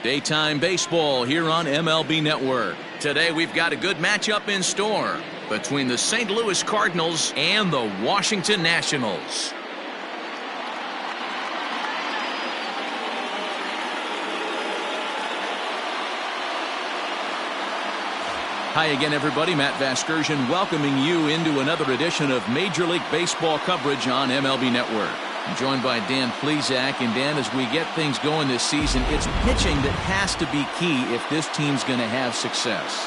Daytime baseball here on MLB Network. Today we've got a good matchup in store between the St. Louis Cardinals and the Washington Nationals. Hi again, everybody. Matt Vasgersian welcoming you into another edition of Major League Baseball coverage on MLB Network. I'm joined by Dan Plesac. And Dan, as we get things going this season, it's pitching that has to be key if this team's going to have success.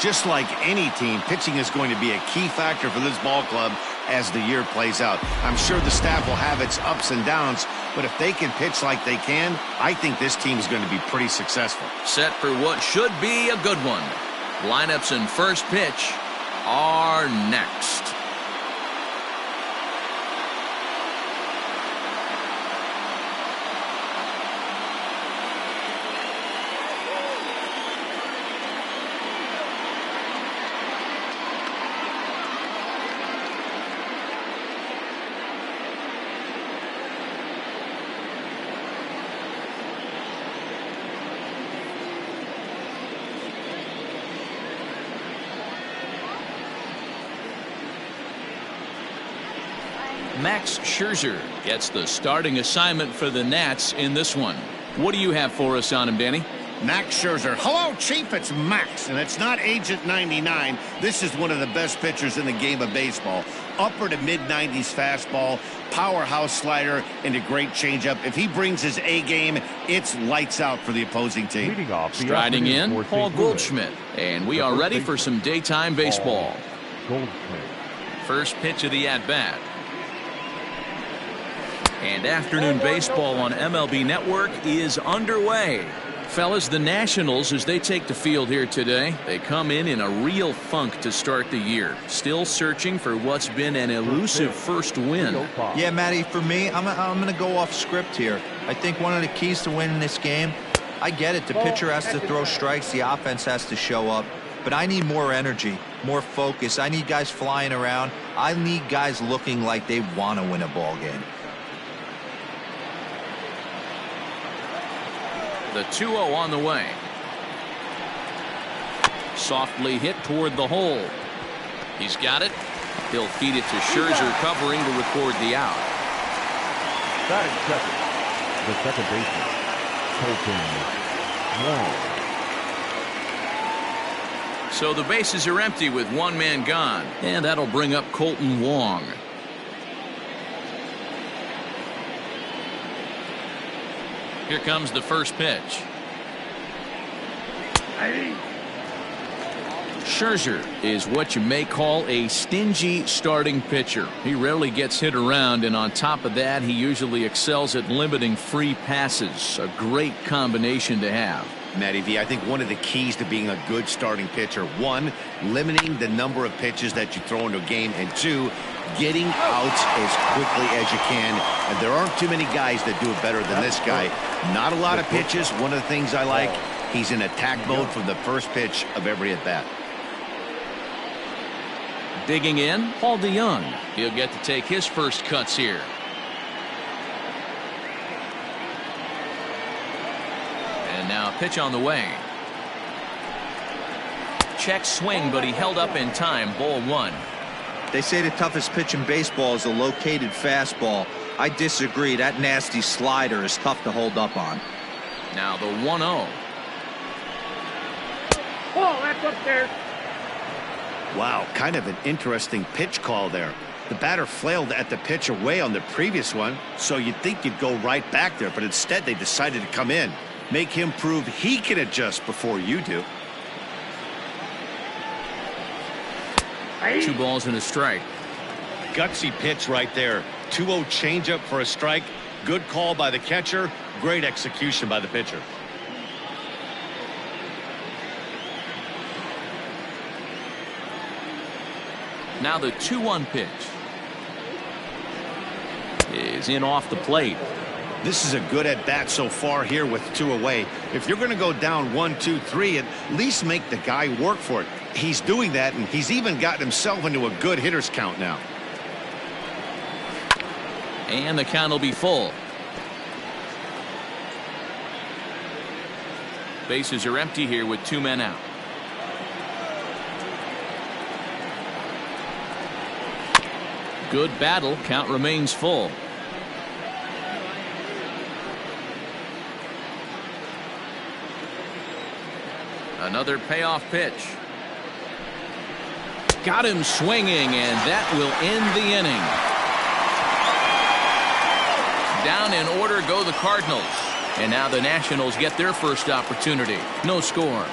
Just like any team, pitching is going to be a key factor for this ball club as the year plays out. I'm sure the staff will have its ups and downs, but if they can pitch like they can, I think this team is going to be pretty successful. Set for what should be a good one. Lineups and first pitch are next. Max Scherzer gets the starting assignment for the Nats in this one. What do you have for us on him, Danny? Max Scherzer. Hello, Chief. It's Max, and it's not Agent 99. This is one of the best pitchers in the game of baseball. Upper to mid-90s fastball, powerhouse slider, and a great changeup. If he brings his A game, it's lights out for the opposing team. Striding in, Paul Goldschmidt, and we are ready for some daytime baseball. First pitch of the at-bat. And afternoon baseball on MLB Network is underway. Fellas, the Nationals, as they take the field here today, they come in a real funk to start the year. Still searching for what's been an elusive first win. Yeah, Matty, for me, I'm going to go off script here. I think one of the keys to winning this game, I get it, the pitcher has to throw strikes, the offense has to show up. But I need more energy, more focus. I need guys flying around. I need guys looking like they want to win a ball game. The 2-0 on the way. Softly hit toward the hole. He's got it. He'll feed it to Scherzer, covering to record the out. Batting second, the second baseman, Kolten Wong. So the bases are empty with one man gone, and that'll bring up Kolten Wong. Here comes the first pitch. Scherzer is what you may call a stingy starting pitcher. He rarely gets hit around, and on top of that, he usually excels at limiting free passes. A great combination to have. Matty V, I think one of the keys to being a good starting pitcher, one, limiting the number of pitches that you throw into a game, and two, getting outs as quickly as you can. And there aren't too many guys that do it better than this guy. Not a lot of pitches. One of the things I like, he's in attack mode from the first pitch of every at-bat. Digging in, Paul DeYoung. He'll get to take his first cuts here. And now pitch on the way. Check swing, but he held up in time. Ball one. They say the toughest pitch in baseball is a located fastball. I disagree. That nasty slider is tough to hold up on. Now the 1-0. Oh, that's up there. Wow, kind of an interesting pitch call there. The batter flailed at the pitch away on the previous one, so you'd think you'd go right back there, but instead they decided to come in. Make him prove he can adjust before you do. 2 balls and a strike. Gutsy pitch right there. 2-0 changeup for a strike. Good call by the catcher. Great execution by the pitcher. Now the 2-1 pitch is in off the plate. This is a good at-bat so far here with 2 away. If you're going to go down 1, 2, 3, at least make the guy work for it. He's doing that, and he's even gotten himself into a good hitter's count now. And the count will be full. Bases are empty here with 2 men out. Good battle. Count remains full. Another payoff pitch. Got him swinging, and that will end the inning. Down in order go the Cardinals. And now the Nationals get their first opportunity. No score.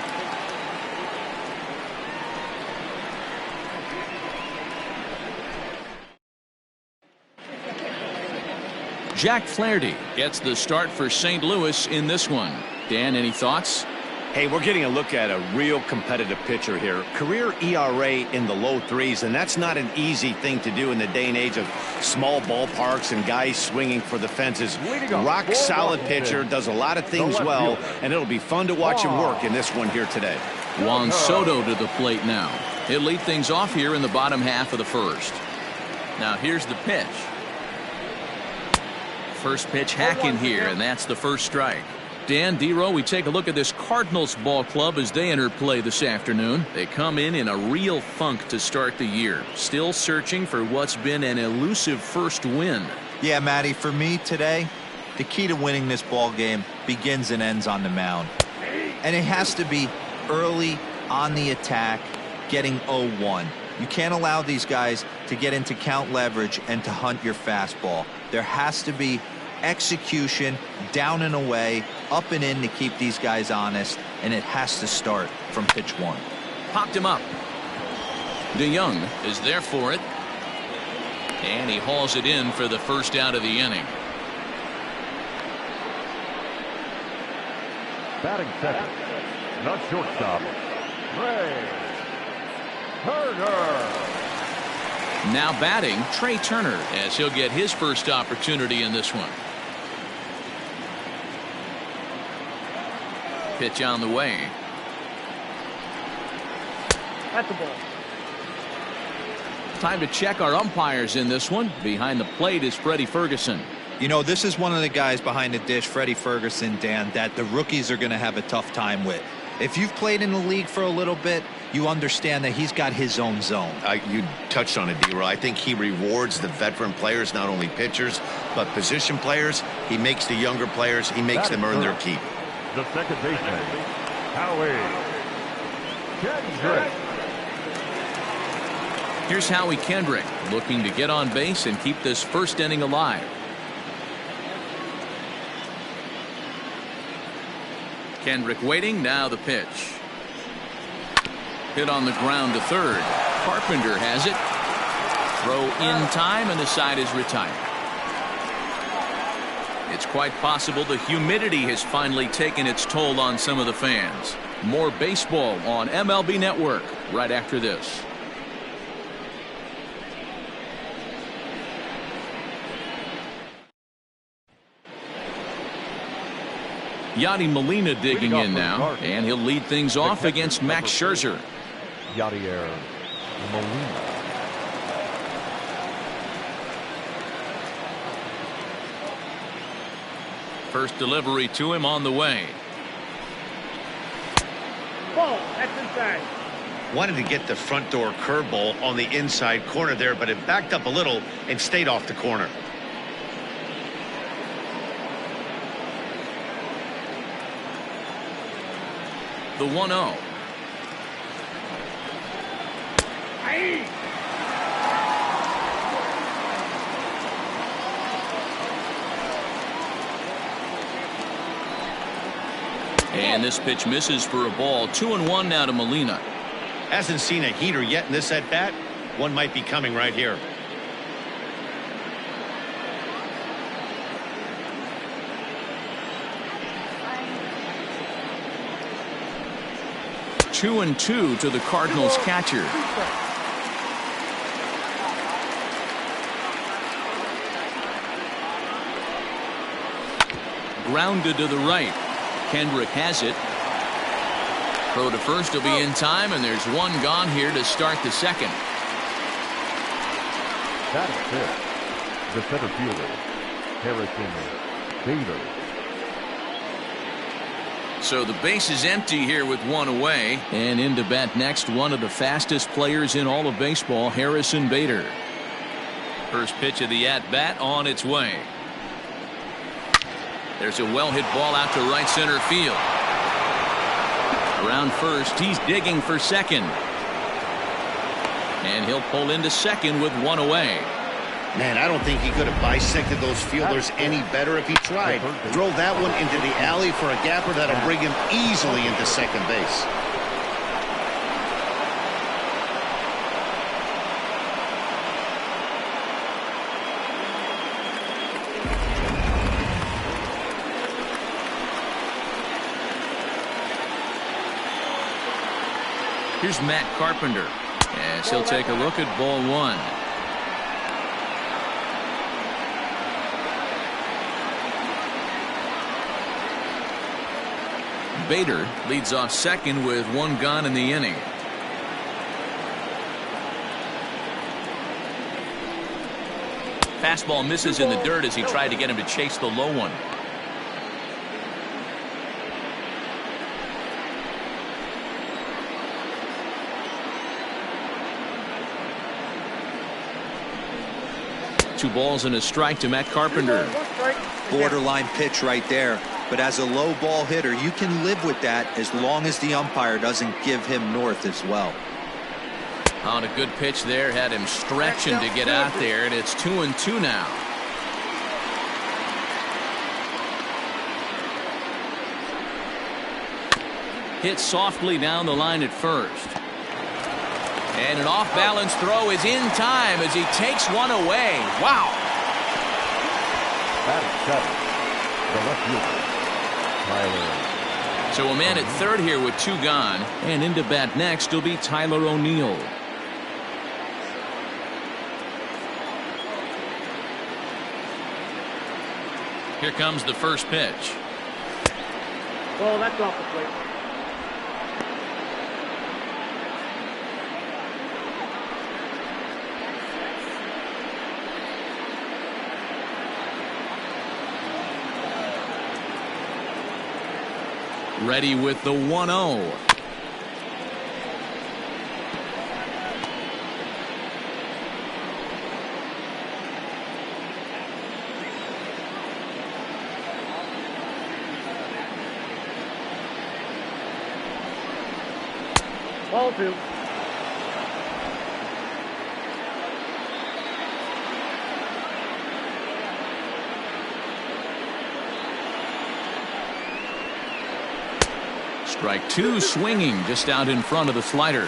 Jack Flaherty gets the start for St. Louis in this one. Dan, any thoughts? Hey, we're getting a look at a real competitive pitcher here. Career ERA in the low 3s, and that's not an easy thing to do in the day and age of small ballparks and guys swinging for the fences. Rock solid pitcher, does a lot of things well, and it'll be fun to watch him work in this one here today. Juan Soto to the plate now. He'll lead things off here in the bottom half of the first. Now here's the pitch. First pitch hacking here, and that's the first strike. Dan, D-Row, we take a look at this Cardinals ball club as they enter play this afternoon. They come in a real funk to start the year. Still searching for what's been an elusive first win. Yeah, Matty, for me today, the key to winning this ball game begins and ends on the mound. And it has to be early on the attack, getting 0-1. You can't allow these guys to get into count leverage and to hunt your fastball. There has to be execution, down and away, up and in to keep these guys honest, and it has to start from pitch 1. Popped him up. DeYoung is there for it, and he hauls it in for the first out of the inning. Batting second, not shortstop, Trey Turner. Now batting, Trey Turner, as he'll get his first opportunity in this one. Pitch on the way. That's the ball. Time to check our umpires in this one. Behind the plate is Freddie Ferguson. You know, this is one of the guys behind the dish, Freddie Ferguson, Dan, that the rookies are going to have a tough time with. If you've played in the league for a little bit, you understand that he's got his own zone. You touched on it, D-Row. I think he rewards the veteran players, not only pitchers, but position players. He makes the younger players, he makes them earn their keep. The second baseman, Howie Kendrick. Here's Howie Kendrick looking to get on base and keep this first inning alive. Kendrick waiting. Now the pitch. Hit on the ground to third. Carpenter has it. Throw in time, and the side is retired. It's quite possible the humidity has finally taken its toll on some of the fans. More baseball on MLB Network right after this. Yadi Molina digging in now, and he'll lead things off against Max Scherzer. Yadier Molina. First delivery to him on the way. Ball, that's inside. Wanted to get the front door curveball on the inside corner there, but it backed up a little and stayed off the corner. The 1-0. And this pitch misses for a ball. 2-1 now to Molina. Hasn't seen a heater yet in this at bat. One might be coming right here. Two and two to the Cardinals catcher. Grounded to the right. Kendrick has it. Throw to first will be in time, and there's one gone here to start the second. That is it. The center fielder, Harrison Bader. So the base is empty here with one away. And in to bat next, one of the fastest players in all of baseball, Harrison Bader. First pitch of the at-bat on its way. There's a well-hit ball out to right center field. Around first, he's digging for second. And he'll pull into second with one away. Man, I don't think he could have bisected those fielders any better if he tried. Throw that one into the alley for a gapper that'll bring him easily into second base. Here's Matt Carpenter as he'll take a look at ball one. Bader leads off second with one gone in the inning. Fastball misses in the dirt as he tried to get him to chase the low one. Two balls and a strike to Matt Carpenter. Borderline pitch right there. But as a low ball hitter, you can live with that as long as the umpire doesn't give him north as well. On a good pitch there, had him stretching to get out there, and it's 2-2 now. Hit softly down the line at first. And an off-balance throw is in time as he takes one away. Wow. Batting seven, the left fielder, Tyler. So a man at third here with two gone. And into bat next will be Tyler O'Neill. Here comes the first pitch. Well, that's off the plate. Ready with the 1-0. Ball two. Strike two, swinging just out in front of the slider.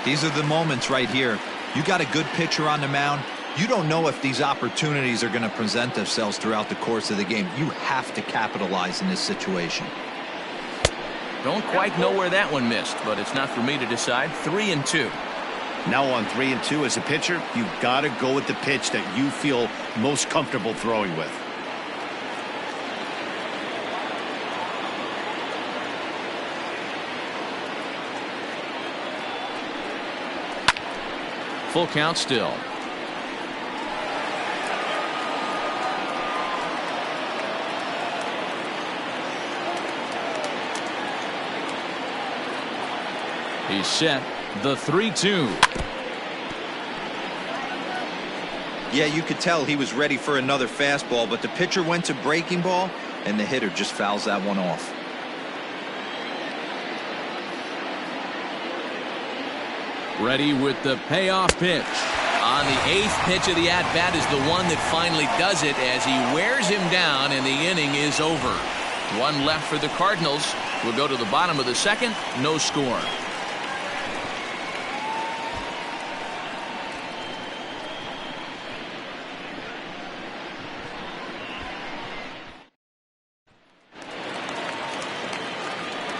These are the moments right here. You got a good pitcher on the mound. You don't know if these opportunities are going to present themselves throughout the course of the game. You have to capitalize in this situation. Don't quite know where that one missed, but it's not for me to decide. 3-2. Now on 3-2 as a pitcher, you've got to go with the pitch that you feel most comfortable throwing with. Full count still. He's set. The 3-2. Yeah, you could tell he was ready for another fastball, but the pitcher went to breaking ball, and the hitter just fouls that one off. Ready with the payoff pitch. On the 8th pitch of the at-bat is the one that finally does it as he wears him down, and the inning is over. One left for the Cardinals. We'll go to the bottom of the second. No score.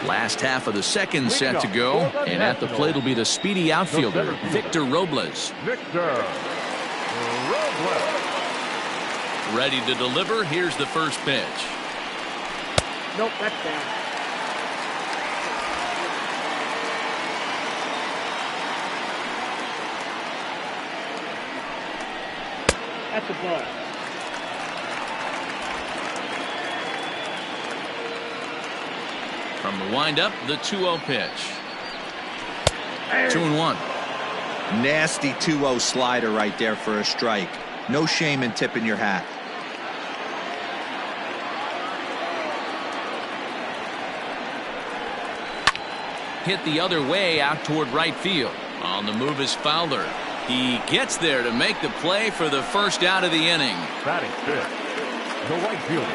Last half of the second set to go, and at the plate will be the speedy outfielder, Victor Robles. Victor Robles. Ready to deliver. Here's the first pitch. Nope, that's down. That's a ball. From the windup, the 2-0 pitch. 2-1. Nasty 2-0 slider right there for a strike. No shame in tipping your hat. Hit the other way out toward right field. On the move is Fowler. He gets there to make the play for the first out of the inning. Batting fifth, the right fielder,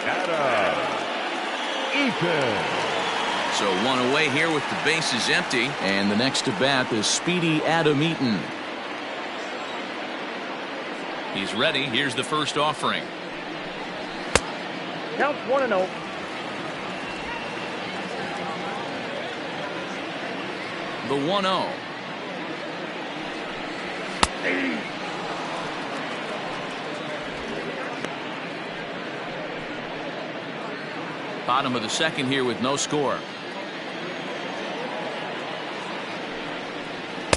Adam Eaton. So one away here with the bases empty. And the next to bat is speedy Adam Eaton. He's ready. Here's the first offering. Count 1-0. The 1-0. Bottom of the second here with no score.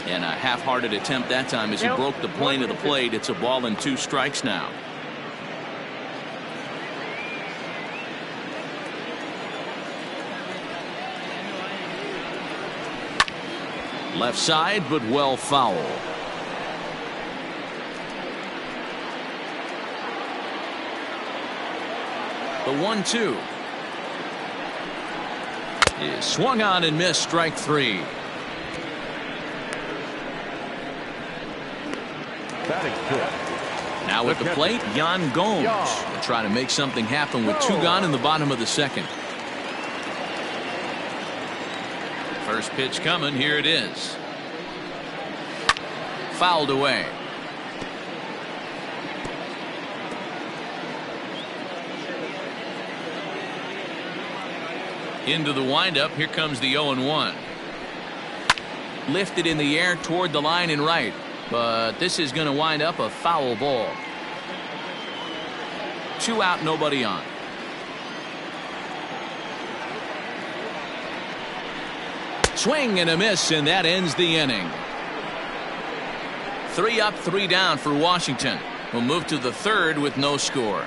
And a half-hearted attempt that time as he broke the plane of the plate. It's a ball and 2 strikes now. Left side, but well foul. The 1-2 is swung on and missed. Strike 3. Now at the plate, Yan Gomes will try to make something happen with 2 gone in the bottom of the second. First pitch coming. Here it is. Fouled away. Into the windup. Here comes the 0-1. Lifted in the air toward the line and right. But this is going to wind up a foul ball. 2 out, nobody on. Swing and a miss, and that ends the inning. 3 up, 3 down for Washington. We'll move to the third with no score.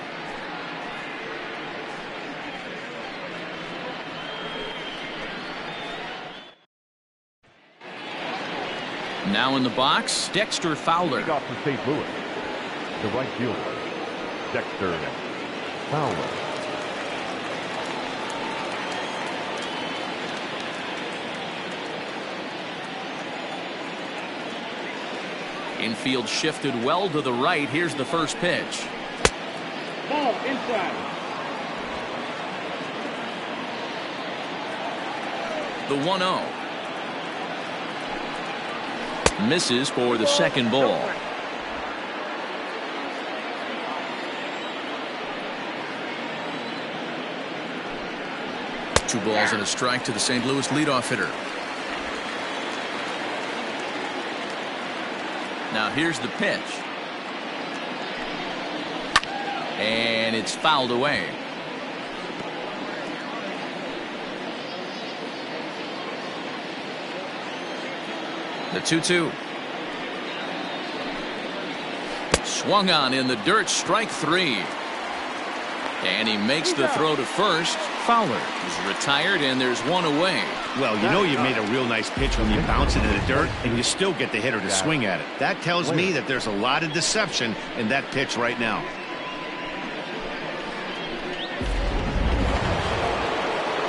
Now in the box, Dexter Fowler. Off for St. Louis, the right fielder, Dexter Fowler. Infield shifted well to the right. Here's the first pitch. Ball inside. The 1-0. Misses for the second ball. Two balls and a strike to the St. Louis leadoff hitter. Now here's the pitch. And it's fouled away. The 2-2. Swung on in the dirt. Strike 3. And he makes the throw to first. Fowler is retired, and there's one away. Well, you know you made a real nice pitch when you bounce it in the dirt and you still get the hitter to swing at it. That tells me that there's a lot of deception in that pitch right now.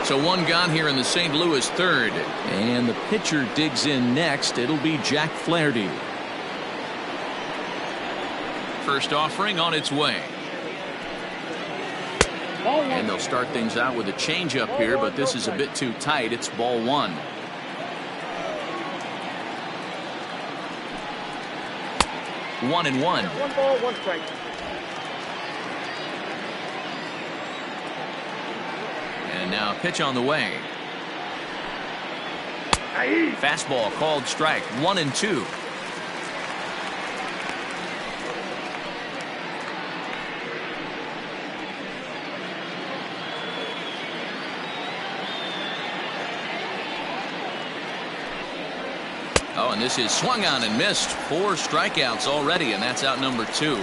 So one gone here in the St. Louis third. And the pitcher digs in next. It'll be Jack Flaherty. First offering on its way. And they'll start things out with a changeup here, but this is a bit too tight. It's ball 1. One and one. 1 ball, 1 strike. And now pitch on the way. Fastball called strike. 1-2. Oh, and this is swung on and missed. 4 strikeouts already, and that's out number 2.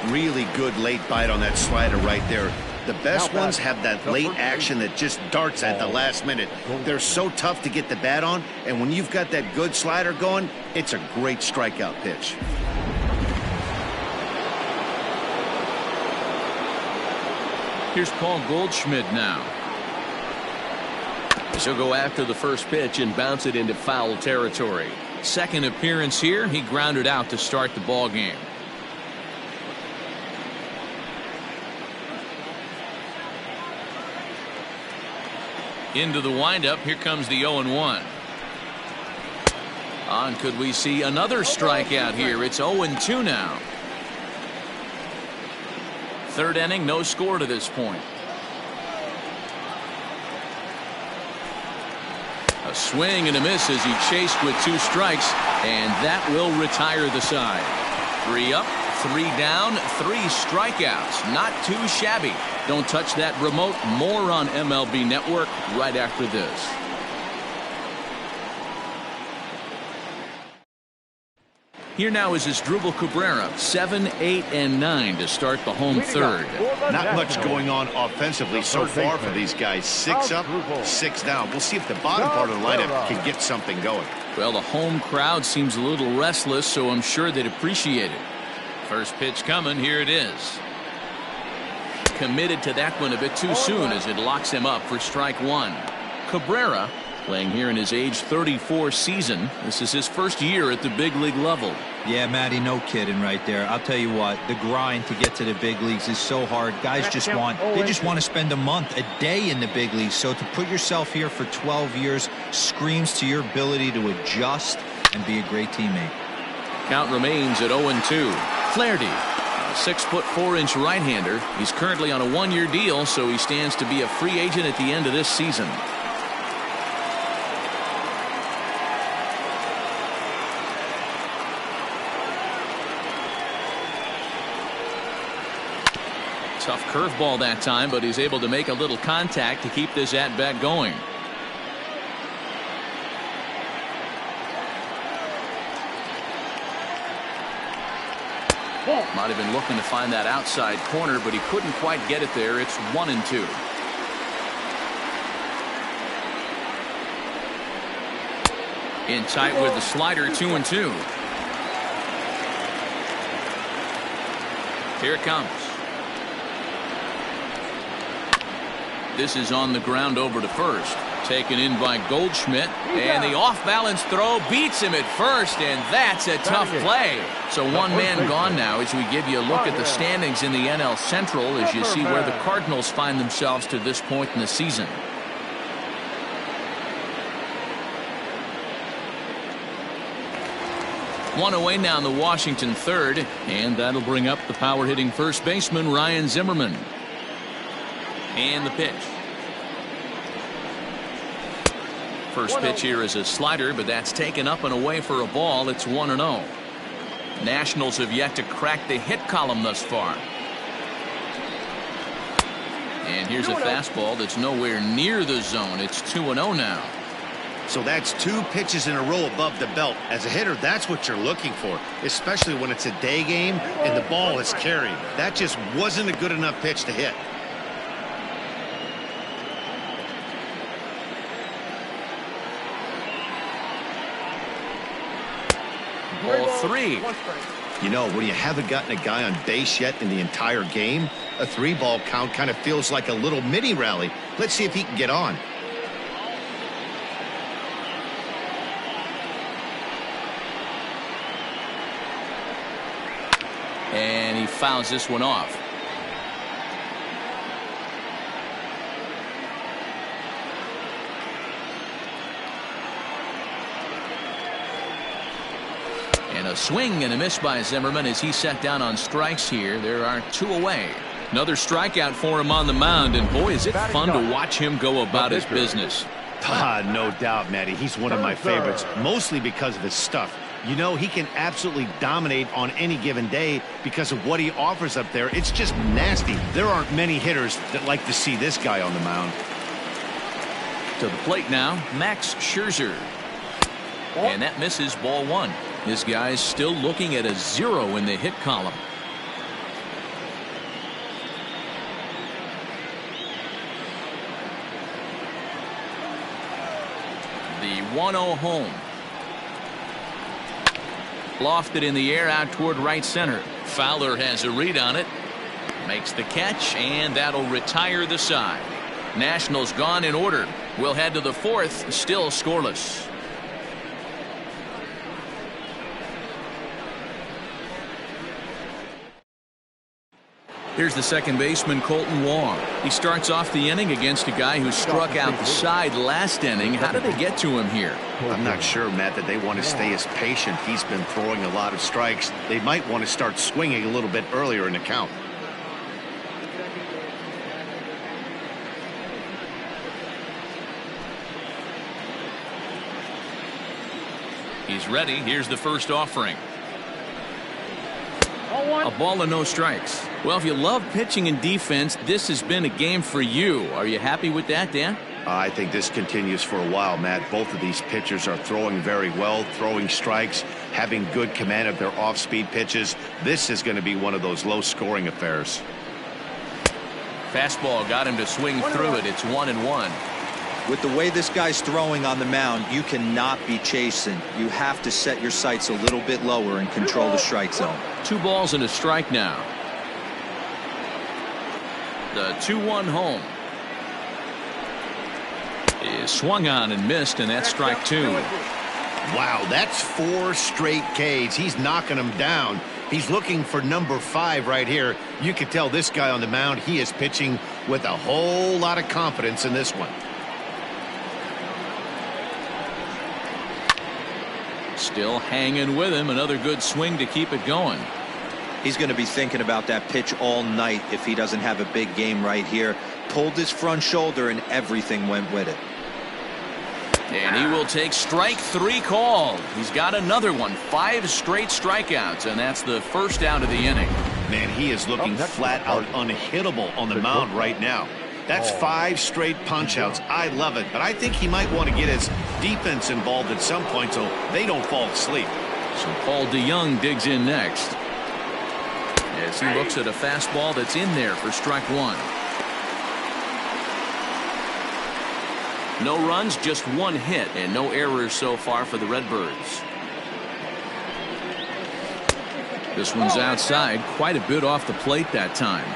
Really good late bite on that slider right there. The best ones have that late action that just darts at the last minute. They're so tough to get the bat on, and when you've got that good slider going, it's a great strikeout pitch. Here's Paul Goldschmidt now. He'll go after the first pitch and bounce it into foul territory. Second appearance here, he grounded out to start the ball game. Into the windup, here comes the 0-1. On, could we see another strikeout here? It's 0-2 now. Third inning, no score to this point. A swing and a miss as he chased with 2 strikes, and that will retire the side. 3 up, 3 down, 3 strikeouts. Not too shabby. Don't touch that remote. More on MLB Network right after this. Here now is Asdrubal Cabrera, 7, 8, and 9 to start the home third. Not much going on offensively so far for these guys. 6 up, 6 down. We'll see if the bottom part of the lineup can get something going. Well, the home crowd seems a little restless, so I'm sure they'd appreciate it. First pitch coming. Here it is. Committed to that one a bit too soon as it locks him up for strike 1. Cabrera playing here in his age 34 season. This is his first year at the big league level. Yeah, Matty, no kidding right there. I'll tell you what, the grind to get to the big leagues is so hard. Guys just want to spend a month, a day in the big leagues. So to put yourself here for 12 years screams to your ability to adjust and be a great teammate. Count remains at 0-2. Flaherty, a 6'4" right-hander. He's currently on a 1-year deal, so he stands to be a free agent at the end of this season. Tough curveball that time, but he's able to make a little contact to keep this at-bat going. Might have been looking to find that outside corner, but he couldn't quite get it there. It's 1-2. In tight with the slider, 2-2. Here it comes. This is on the ground over to first. Taken in by Goldschmidt, and the off-balance throw beats him at first, and that's a tough play. So one man gone now as we give you a look at the standings in the NL Central as you see where the Cardinals find themselves to this point in the season. One away now in the Washington third, and that'll bring up the power-hitting first baseman Ryan Zimmerman. And the pitch. First pitch here is a slider, but that's taken up and away for a ball. It's 1-0. Nationals have yet to crack the hit column thus far. And here's a fastball that's nowhere near the zone. It's 2-0 now. So that's 2 pitches in a row above the belt. As a hitter, that's what you're looking for, especially when it's a day game and the ball is carried. That just wasn't a good enough pitch to hit. Ball 3. You know, when you haven't gotten a guy on base yet in the entire game, a 3-ball count kind of feels like a little mini rally. Let's see if he can get on. And he fouls this one off. And a swing and a miss by Zimmerman as he set down on strikes here. There are 2 away. Another strikeout for him on the mound, and boy, is it fun to watch him go about his business. No doubt, Matty. He's one of my favorites, mostly because of his stuff. You know, he can absolutely dominate on any given day because of what he offers up there. It's just nasty. There aren't many hitters that like to see this guy on the mound. To the plate now, Max Scherzer. And that misses, ball 1. This guy's still looking at a 0 in the hit column. The 1-0 home. Lofted in the air out toward right center. Fowler has a read on it. Makes the catch, and that'll retire the side. Nationals gone in order. We'll head to the fourth, still scoreless. Here's the second baseman, Colton Wong. He starts off the inning against a guy who struck out the side last inning. How did they get to him here? I'm not sure, Matt, that they want to stay as patient. He's been throwing a lot of strikes. They might want to start swinging a little bit earlier in the count. He's ready. Here's the first offering. A ball and no strikes. Well, if you love pitching and defense, this has been a game for you. Are you happy with that, Dan? I think this continues for a while, Matt. Both of these pitchers are throwing very well, throwing strikes, having good command of their off-speed pitches. This is going to be one of those low-scoring affairs. Fastball got him to swing through it. It's 1-1. With the way this guy's throwing on the mound, you cannot be chasing. You have to set your sights a little bit lower and control the strike zone. 2 balls and a strike now. The 2-1 home is swung on and missed, and that's strike 2. Wow, that's 4 straight Ks. He's knocking them down. He's looking for number 5 right here. You can tell this guy on the mound, he is pitching with a whole lot of confidence in this one. Still hanging with him. Another good swing to keep it going. He's going to be thinking about that pitch all night if he doesn't have a big game right here. Pulled his front shoulder and everything went with it. And he will take strike 3 called. He's got another one. 5 straight strikeouts, and that's the first out of the inning. Man, he is looking flat out unhittable on the mound right now. That's 5 straight punch-outs. I love it, but I think he might want to get his defense involved at some point so they don't fall asleep. So Paul DeYoung digs in next as he looks at a fastball that's in there for strike 1. No runs, just 1 hit, and no errors so far for the Redbirds. This one's outside, quite a bit off the plate that time.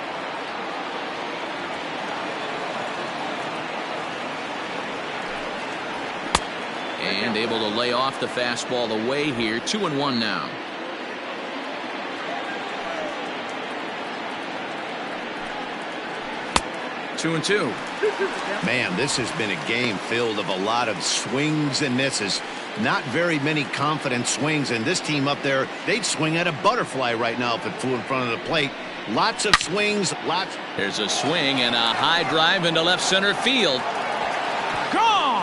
And able to lay off the fastball away here. 2-1 now. Two and two. Man, this has been a game filled of a lot of swings and misses. Not very many confident swings, and this team up there, they'd swing at a butterfly right now if it flew in front of the plate. Lots of swings, lots. There's a swing and a high drive into left center field. Gone!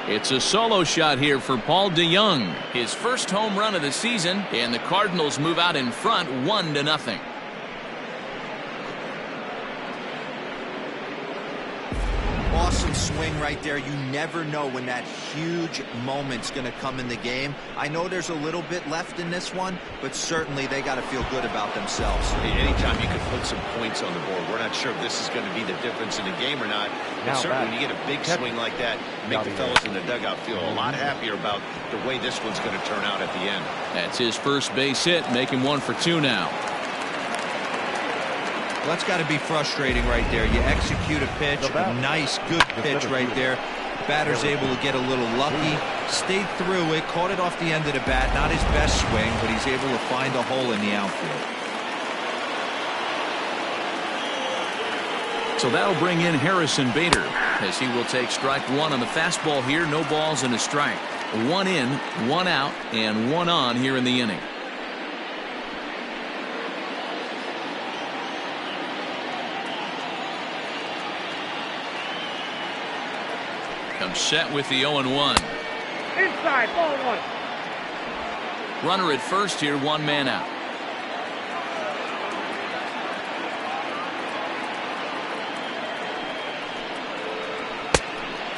It's a solo shot here for Paul DeYoung. His first home run of the season, and the Cardinals move out in front 1-0. Awesome swing right there. You never know when that huge moment's going to come in the game. I know there's a little bit left in this one, but certainly they got to feel good about themselves. Anytime you can put some points on the board, we're not sure if this is going to be the difference in the game or not. But certainly when you get a big swing like that, make the fellas in the dugout feel a lot happier about the way this one's going to turn out at the end. That's his first base hit, making 1 for 2 now. Well, that's got to be frustrating right there. You execute a pitch, a nice, good pitch right there. Batter's able to get a little lucky, stayed through it, caught it off the end of the bat. Not his best swing, but he's able to find a hole in the outfield. So that'll bring in Harrison Bader as he will take strike 1 on the fastball here. No balls and a strike. 1 in, 1 out, and 1 on here in the inning. Comes set with the 0-1. Inside, ball 1. Runner at first here, 1 man out.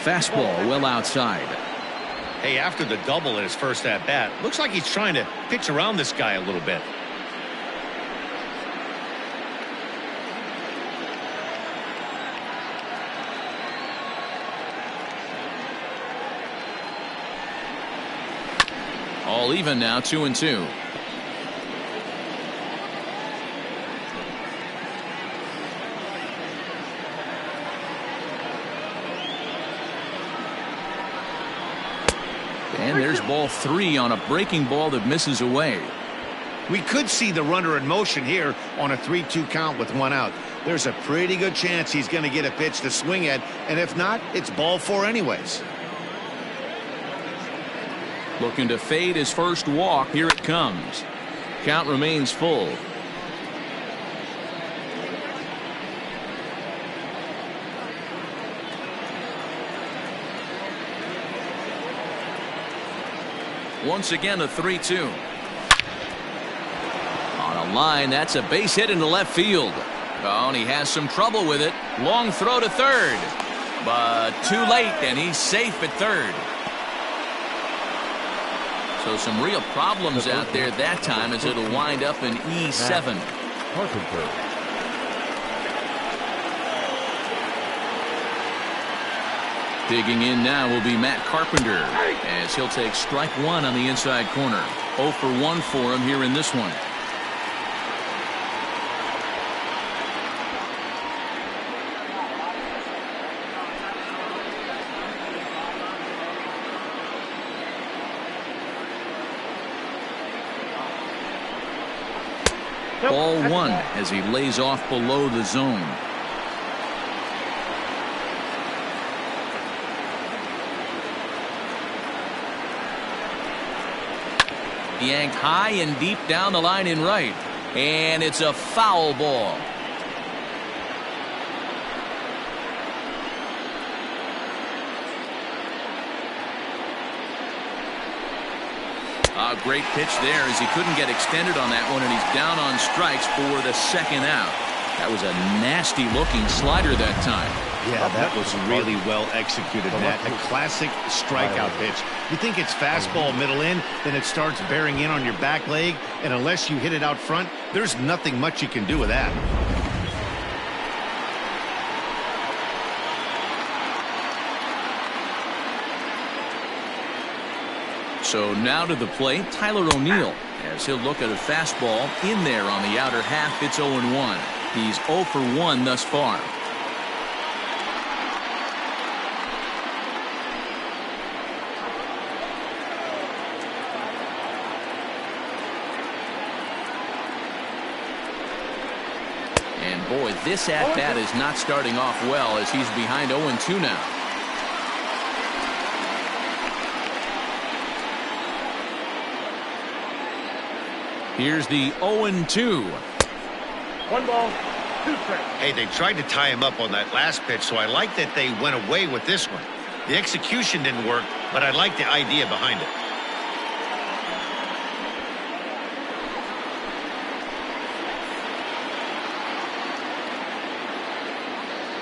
Fastball well outside. Hey, after the double in his first at-bat, looks like he's trying to pitch around this guy a little bit. All even now, 2-2. And there's ball 3 on a breaking ball that misses away. We could see the runner in motion here on a 3-2 count with 1 out. There's a pretty good chance he's going to get a pitch to swing at, and if not, it's ball 4 anyways. Looking to fade his first walk. Here it comes. Count remains full. Once again, a 3-2. On a line, that's a base hit into left field. Oh, and he has some trouble with it. Long throw to third. But too late, and he's safe at third. So some real problems out there that time as it'll wind up in E7. Carpenter. Digging in now will be Matt Carpenter as he'll take strike 1 on the inside corner. 0 for 1 for him here in this one. Ball 1 as he lays off below the zone. Yanked high and deep down the line in right. And it's a foul ball. A great pitch there as he couldn't get extended on that one, and he's down on strikes for the second out. That was a nasty looking slider that time. Yeah, that was really well executed, Matt. A classic strikeout pitch. You think it's fastball middle in, then it starts bearing in on your back leg, and unless you hit it out front, there's nothing much you can do with that. So now to the plate, Tyler O'Neill, as he'll look at a fastball in there on the outer half. It's 0-1. He's 0 for 1 thus far. And boy, this at-bat is not starting off well as he's behind 0-2 now. Here's the 0-2. 1 ball, 2 strikes. Hey, they tried to tie him up on that last pitch, so I like that they went away with this one. The execution didn't work, but I like the idea behind it.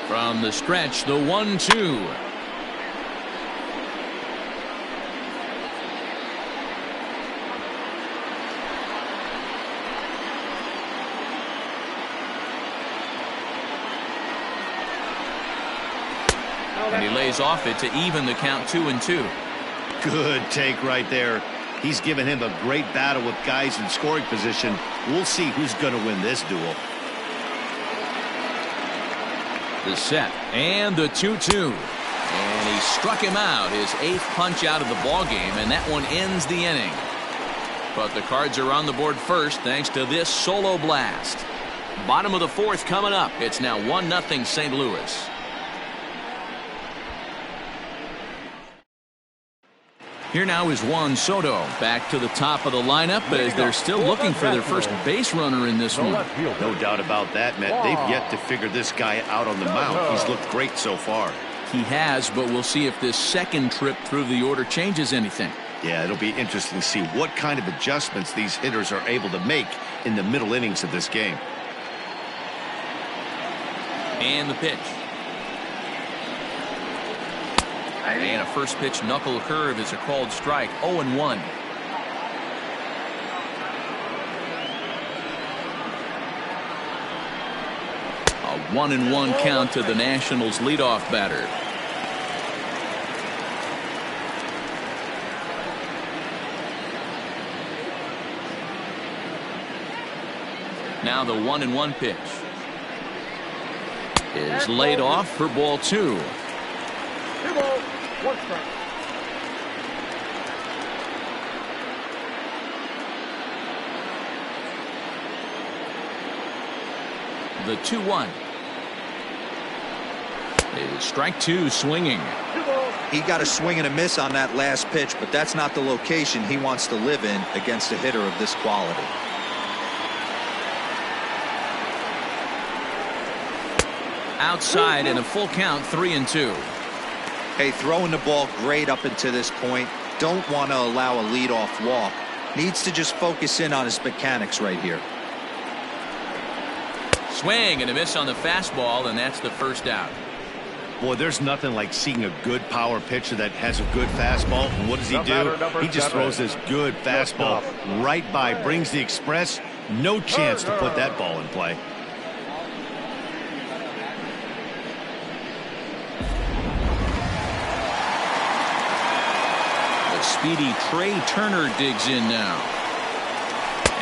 From the stretch, the 1-2. And he lays off it to even the count 2-2. Good take right there. He's given him a great battle with guys in scoring position. We'll see who's going to win this duel. The set and the 2-2. And he struck him out, his 8th punch out of the ball game, and that one ends the inning. But the Cards are on the board first thanks to this solo blast. Bottom of the 4th coming up. It's now 1-0 St. Louis. Here now is Juan Soto back to the top of the lineup as they're still looking for their first base runner in this one. No doubt about that, Matt. They've yet to figure this guy out on the mound. He's looked great so far. He has, but we'll see if this second trip through the order changes anything. Yeah, it'll be interesting to see what kind of adjustments these hitters are able to make in the middle innings of this game. And the pitch. And a first pitch knuckle curve is a called strike. 0-1. A 1-1 count to the Nationals leadoff batter. Now the 1-1 pitch is laid off for ball 2. 2 balls, 1 strike. The 2-1 is strike 2 swinging. 2 balls. He got a swing and a miss on that last pitch, but that's not the location he wants to live in against a hitter of this quality. Outside and a full count, 3-2. Hey, throwing the ball great up until this point. Don't want to allow a leadoff walk. Needs to just focus in on his mechanics right here. Swing and a miss on the fastball, and that's the first out. Boy, there's nothing like seeing a good power pitcher that has a good fastball. And what does he do? He just throws this good fastball right by, brings the express. No chance to put that ball in play. The speedy Trey Turner digs in now.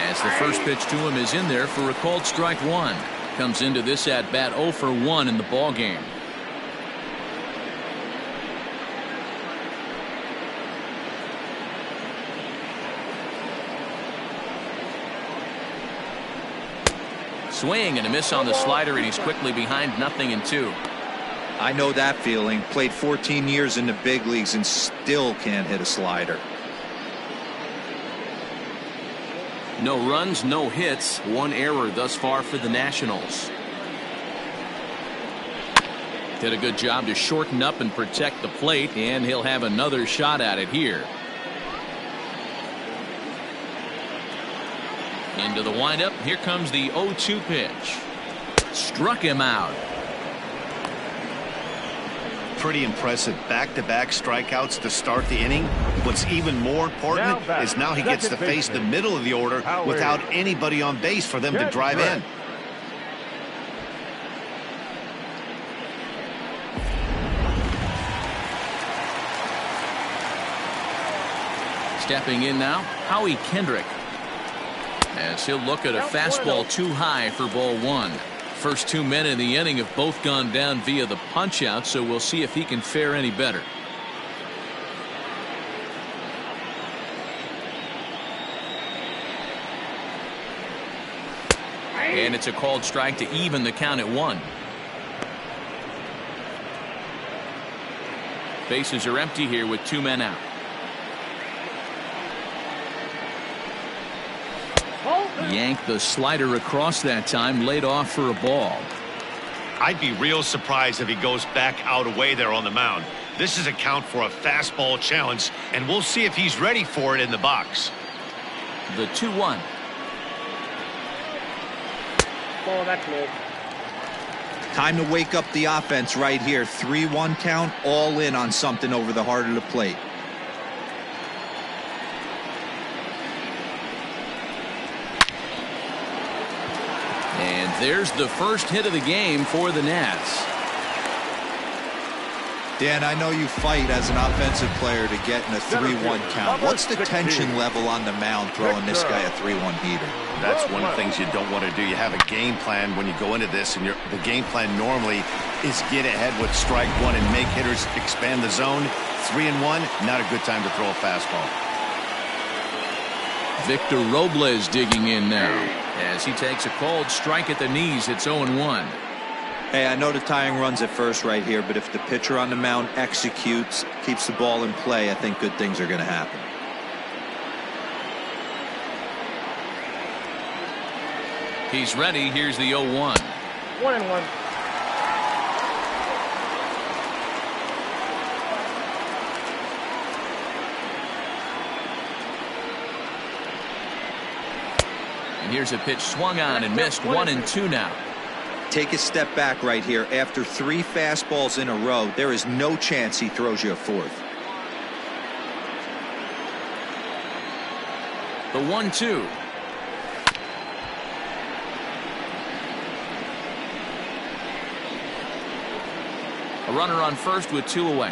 As the first pitch to him is in there for a called strike 1. Comes into this at bat 0 for 1 in the ball game. Swing and a miss on the slider, and he's quickly behind 0-2. I know that feeling. Played 14 years in the big leagues and still can't hit a slider. No runs, no hits, 1 error thus far for the Nationals. Did a good job to shorten up and protect the plate, and he'll have another shot at it here. Into the windup. Here comes the 0-2 pitch. Struck him out. Pretty impressive back-to-back strikeouts to start the inning. What's even more important is now he gets to face the middle of the order without anybody on base for them to drive in. Stepping in now, Howie Kendrick. As he'll look at a fastball too high for ball 1. First 2 men in the inning have both gone down via the punch out, so we'll see if he can fare any better. And it's a called strike to even the count at 1. Bases are empty here with 2 men out. Yanked the slider across that time, laid off for a ball. I'd be real surprised if he goes back out away there on the mound. This is a count for a fastball challenge, and we'll see if he's ready for it in the box. The 2-1. Ball, that's low. Time to wake up the offense right here. 3-1 count, all in on something over the heart of the plate. And there's the first hit of the game for the Nats. Dan, I know you fight as an offensive player to get in a 3-1 count. What's the tension level on the mound throwing this guy a 3-1 heater? That's one of the things you don't want to do. You have a game plan when you go into this, and the game plan normally is get ahead with strike 1 and make hitters expand the zone. 3-1, not a good time to throw a fastball. Victor Robles digging in now as he takes a called strike at the knees. It's 0-1. Hey, I know the tying run's at first right here, but if the pitcher on the mound executes, keeps the ball in play, I think good things are going to happen. He's ready. Here's the 0-1. 1-1. And here's a pitch swung on and missed. 1-2 now. Take a step back right here. After 3 fastballs in a row, there is no chance he throws you a 4th. The 1-2. A runner on first with 2 away.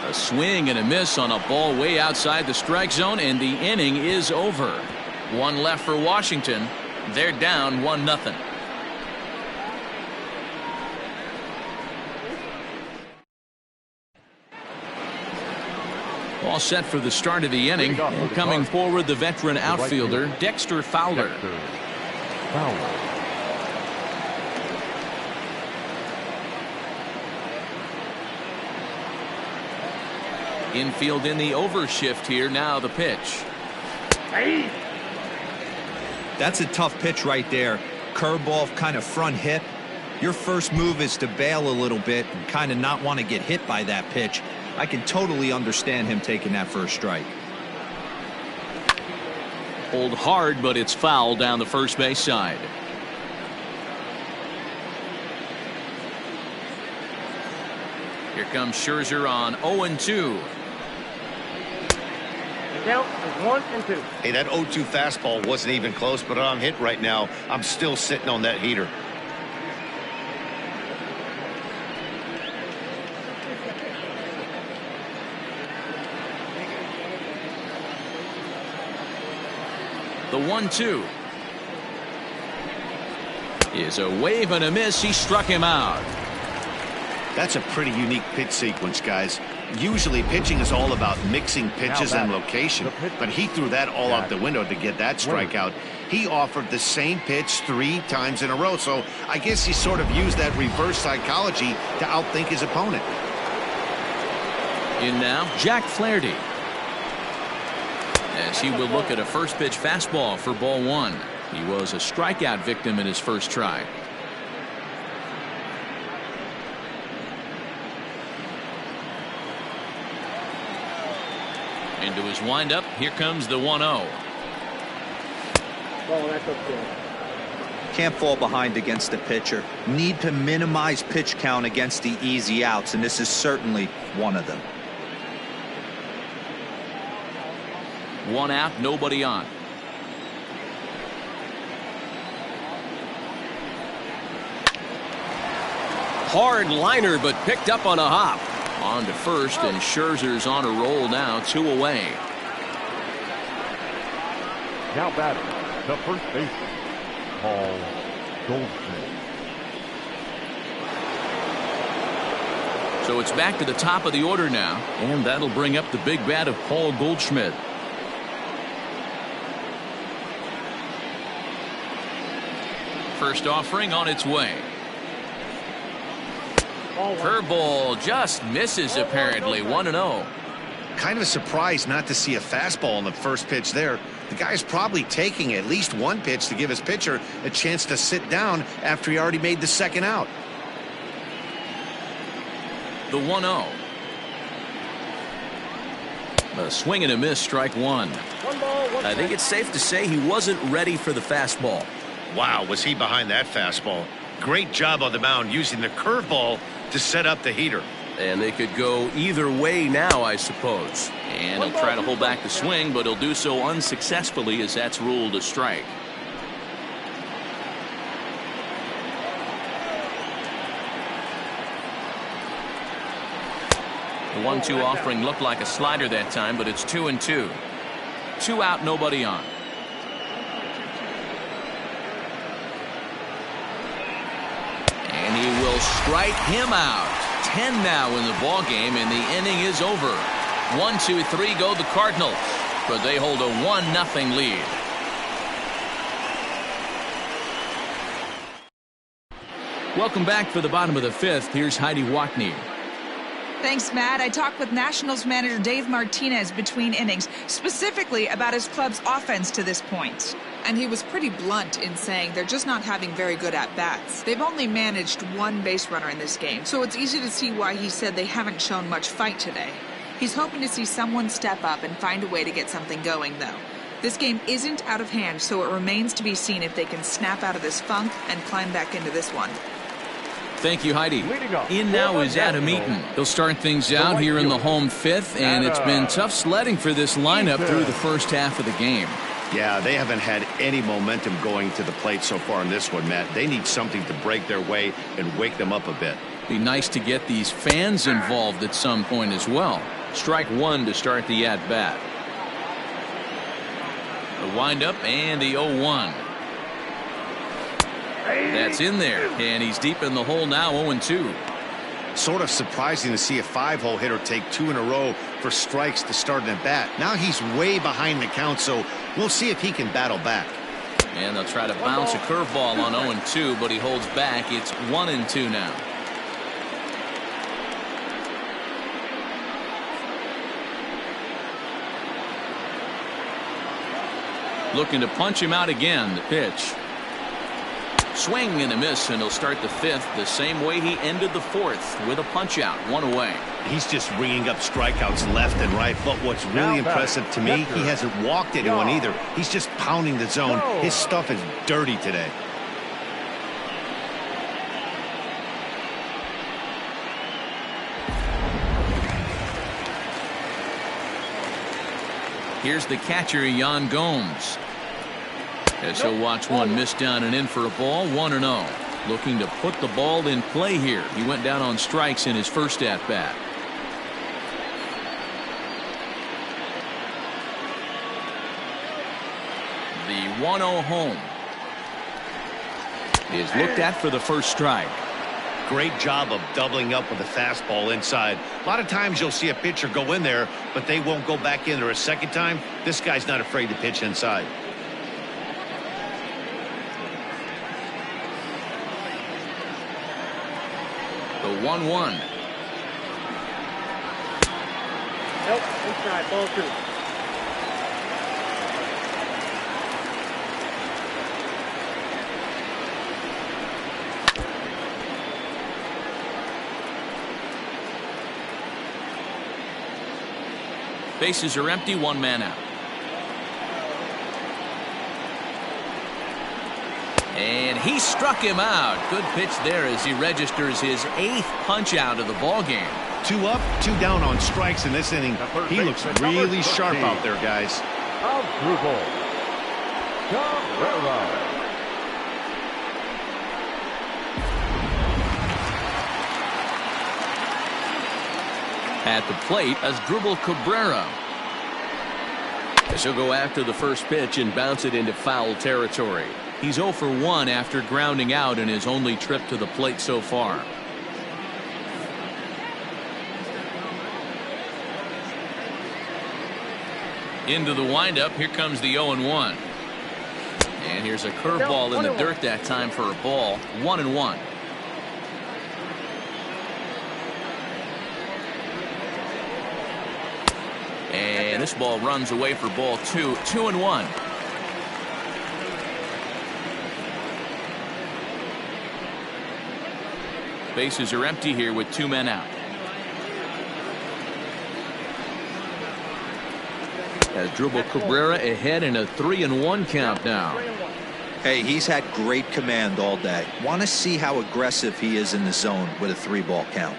A A swing and a miss on a ball way outside the strike zone, and the inning is over. One left for Washington. They're down 1-0. All set for the start of the inning. And coming forward, the veteran outfielder, Dexter Fowler. Infield in the overshift here. Now the pitch. That's a tough pitch right there. Curveball, kind of front hip. Your first move is to bail a little bit and kind of not want to get hit by that pitch. I can totally understand him taking that first strike. Pulled hard, but it's foul down the first base side. Here comes Scherzer on 0-2. The count is 1-2. Hey, that 0-2 fastball wasn't even close, but I'm hit right now. I'm still sitting on that heater. The 1-2 is a wave and a miss. He struck him out. That's a pretty unique pitch sequence, guys. Usually pitching is all about mixing pitches and location, but he threw that all out the window to get that strikeout. He offered the same pitch 3 times in a row, so I guess he sort of used that reverse psychology to outthink his opponent. In now, Jack Flaherty, as he will look at a first pitch fastball for ball 1. He was a strikeout victim in his first try. Into his windup. Here comes the 1-0. Oh, that's okay. Can't fall behind against the pitcher. Need to minimize pitch count against the easy outs, and this is certainly one of them. 1 out, nobody on. Hard liner, but picked up on a hop. On to first, and Scherzer's on a roll now, 2 away. Now batting, the first baseman, Paul Goldschmidt. So it's back to the top of the order now, and that'll bring up the big bat of Paul Goldschmidt. First offering on its way. Curveball just misses apparently. 1-0. Kind of surprised not to see a fastball on the first pitch there. The guy's probably taking at least one pitch to give his pitcher a chance to sit down after he already made the second out. The 1-0. A swing and a miss, strike 1. I think it's safe to say he wasn't ready for the fastball. Wow, was he behind that fastball. Great job on the mound using the curveball to set up the heater. And they could go either way now, I suppose. And he'll try to hold back the swing, but he'll do so unsuccessfully as that's ruled a strike. The 1-2 offering looked like a slider that time, but it's 2-2. 2 out, nobody on. And he will strike him out. 10 now in the ball game, and the inning is over. 1, 2, 3 go the Cardinals, but they hold a 1-0 lead. Welcome back for the bottom of the 5th. Here's Heidi Watney. Thanks, Matt. I talked with Nationals manager Dave Martinez between innings, specifically about his club's offense to this point. And he was pretty blunt in saying they're just not having very good at-bats. They've only managed 1 base runner in this game, so it's easy to see why he said they haven't shown much fight today. He's hoping to see someone step up and find a way to get something going, though. This game isn't out of hand, so it remains to be seen if they can snap out of this funk and climb back into this one. Thank you, Heidi. In now is Adam Eaton. He'll start things out here in the home 5th, and it's been tough sledding for this lineup through the first half of the game. Yeah, they haven't had any momentum going to the plate so far in this one, Matt. They need something to break their way and wake them up a bit. Be nice to get these fans involved at some point as well. Strike one to start the at-bat. The windup and the 0-1. That's in there, and he's deep in the hole now, 0-2. Sort of surprising to see a 5-hole hitter take 2 in a row for strikes to start an at-bat. Now he's way behind the count, so we'll see if he can battle back. And they'll try to bounce a curveball on 0-2, but he holds back. It's 1-2 now. Looking to punch him out again. The pitch. Swing and a miss, and he'll start the 5th the same way he ended the 4th with a punch out, 1 away. He's just ringing up strikeouts left and right, but what's really impressive to me, he hasn't walked anyone either. He's just pounding the zone. His stuff is dirty today. Here's the catcher, Yan Gomes. As he'll watch one miss down and in for a ball, 1-0. Looking to put the ball in play here. He went down on strikes in his first at-bat. The 1-0 home is looked at for the first strike. Great job of doubling up with a fastball inside. A lot of times you'll see a pitcher go in there, but they won't go back in there a second time. This guy's not afraid to pitch inside. The 1-1. Nope, inside, ball 2. Bases are empty, 1 man out. And he struck him out. Good pitch there as he registers his 8th punch out of the ball game. 2 up, 2 down on strikes in this inning. He looks really sharp out there, guys. At the plate, Asdrubal Cabrera. As he'll go after the first pitch and bounce it into foul territory. He's 0 for 1 after grounding out in his only trip to the plate so far. Into the windup. Here comes the 0-1. And here's a curveball in the dirt that time for a ball. 1-1. And this ball runs away for ball 2. 2-1. Bases are empty here with 2 men out. Asdrubal Cabrera ahead in a 3-1 count now. Hey, he's had great command all day. Want to see how aggressive he is in the zone with a 3-ball count.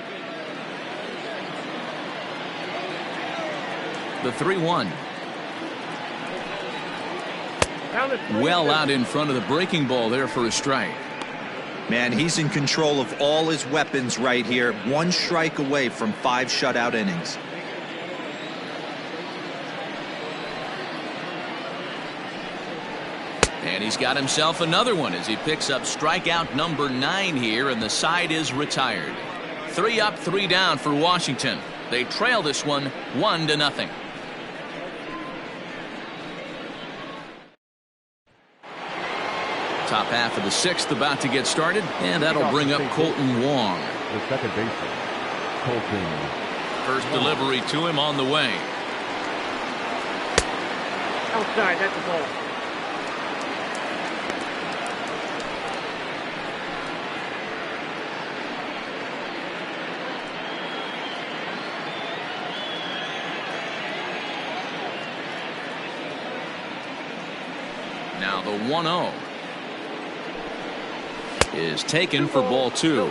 The 3-1. Well out in front of the breaking ball there for a strike. Man, he's in control of all his weapons right here. 1 strike away from 5 shutout innings. And he's got himself another one as he picks up strikeout number 9 here, and the side is retired. 3 up, 3 down for Washington. They trail this one 1-0. Top half of the 6th about to get started, and that'll bring up Colton Wong. The second baseman, Colton. First delivery to him on the way. Outside, that's the ball. Now the 1-0 is taken for ball 2.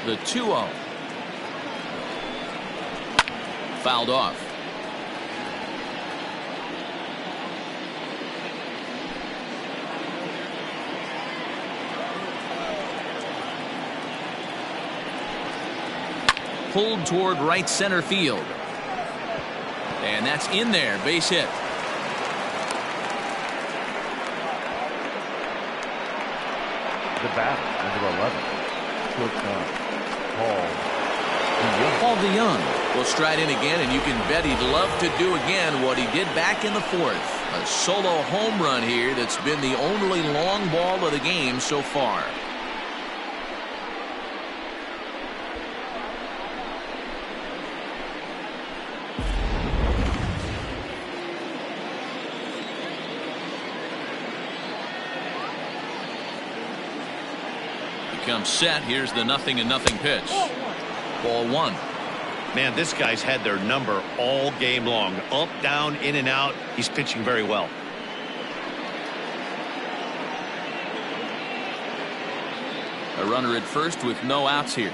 The 2-0 fouled off. pulled toward right center field. And that's in there. Base hit. The batter, number 11, shortstop, Paul DeYoung will stride in again, and you can bet he'd love to do again what he did back in the fourth. A solo home run here that's been the only long ball of the game so far. Comes set. Here's the 0-0 pitch. Ball one. Man, this guy's had their number all game long. Up, down, in and out. He's pitching very well. A runner at first with no outs here.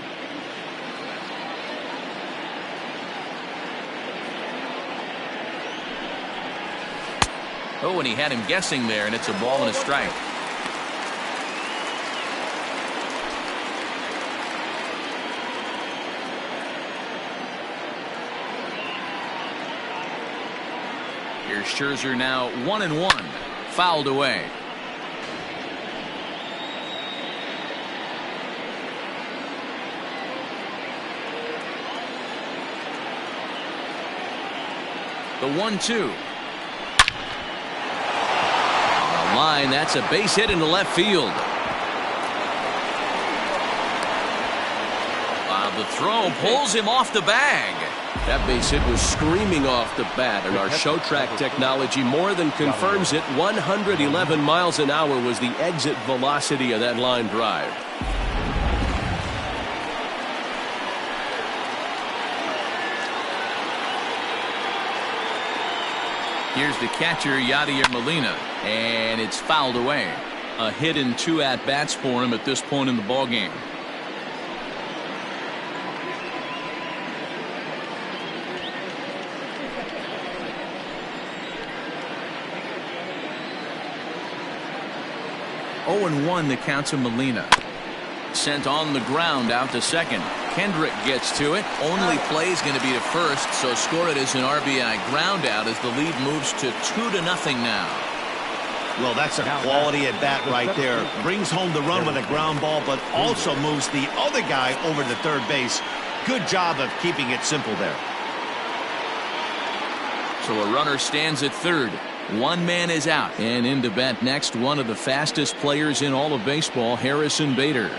Oh, and he had him guessing there, and it's a ball and a strike. Here's Scherzer now 1-1. Fouled away. The 1-2. On the line, that's a base hit into left field. The throw pulls him off the bag. That base hit was screaming off the bat, and our show track technology more than confirms it. 111 miles an hour was the exit velocity of that line drive. Here's the catcher, Yadier Molina, and it's fouled away. A hit and 2 at-bats for him at this point in the ballgame. Oh, 0-1 the count to Molina. Sent on the ground out to second. Kendrick gets to it. Only play is going to be to first, so score it as an RBI ground out as the lead moves to 2-0 now. Well, that's a quality at bat right there. Brings home the run with a ground ball, but also moves the other guy over to third base. Good job of keeping it simple there. So a runner stands at third. One man is out. And in to bat next, one of the fastest players in all of baseball, Harrison Bader.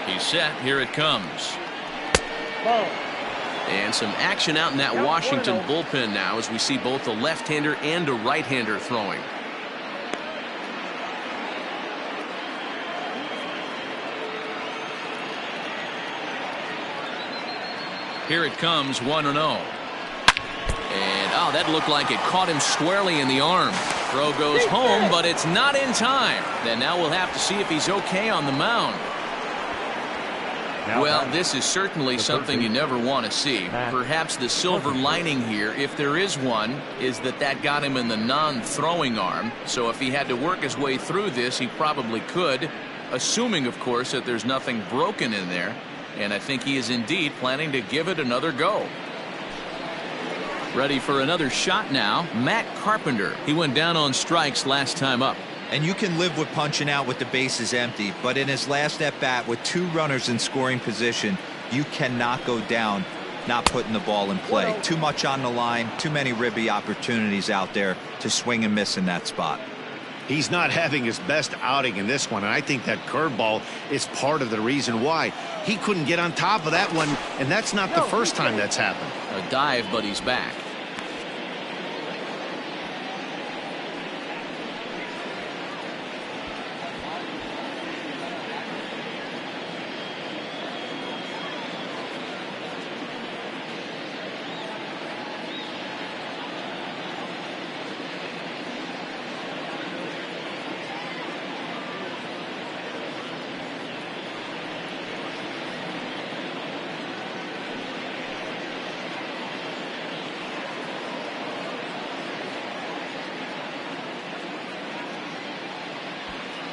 He's set. Here it comes. Ball. And some action out in that Washington bullpen now as we see both a left-hander and a right-hander throwing. Here it comes, 1-0. And, oh, that looked like it caught him squarely in the arm. Throw goes home, but it's not in time. Then now we'll have to see if he's okay on the mound. Well, this is certainly something you never want to see. Perhaps the silver lining here, if there is one, is that got him in the non-throwing arm. So if he had to work his way through this, he probably could, assuming, of course, that there's nothing broken in there. And I think he is indeed planning to give it another go. Ready for another shot now, Matt Carpenter. He went down on strikes last time up. And you can live with punching out with the bases empty, but in his last at bat with 2 runners in scoring position, you cannot go down not putting the ball in play. Too much on the line, too many ribby opportunities out there to swing and miss in that spot. He's not having his best outing in this one, and I think that curveball is part of the reason why. He couldn't get on top of that one, and that's not the first time that's happened. A dive, but he's back.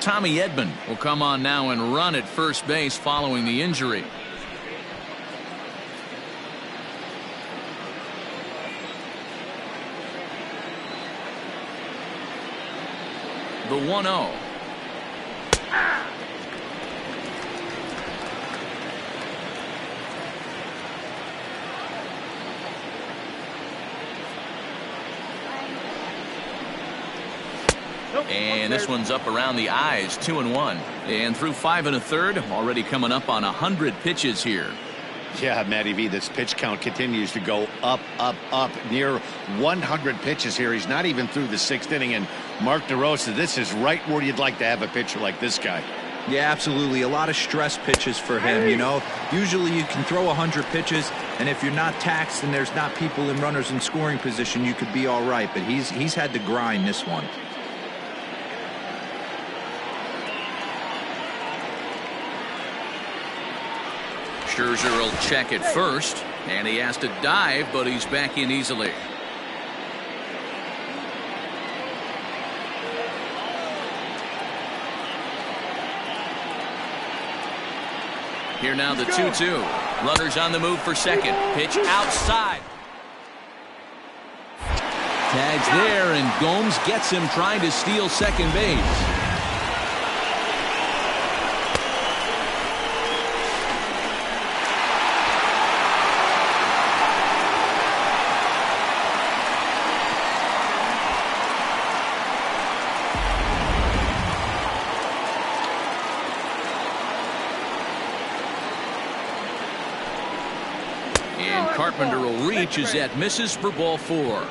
Tommy Edman will come on now and run at first base following the injury. The 1-0. And this one's up around the eyes, 2-1. And through 5 1/3, already coming up on 100 pitches here. Yeah, Matty V, this pitch count continues to go up, up, up, near 100 pitches here. He's not even through the 6th inning, and Mark DeRosa, this is right where you'd like to have a pitcher like this guy. Yeah, absolutely. A lot of stress pitches for him, you know. Usually you can throw 100 pitches, and if you're not taxed and there's not people in runners in scoring position, you could be all right. But he's had to grind this one. Scherzer will check at first, and he has to dive, but he's back in easily. Here now the 2-2. Runners on the move for second. Pitch outside. Tags there, and Gomes gets him trying to steal second base. Carpenter will reach as that misses for ball 4.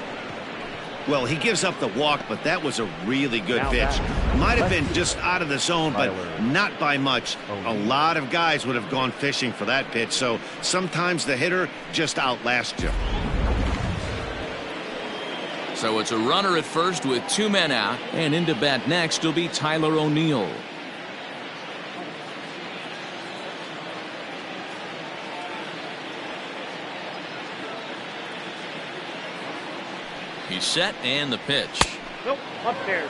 Well, he gives up the walk, but that was a really good pitch. Might have been just out of the zone, but not by much. A lot of guys would have gone fishing for that pitch, so sometimes the hitter just outlasts you. So it's a runner at first with 2 men out, and into bat next will be Tyler O'Neill. He's set, and the pitch. Nope, upstairs.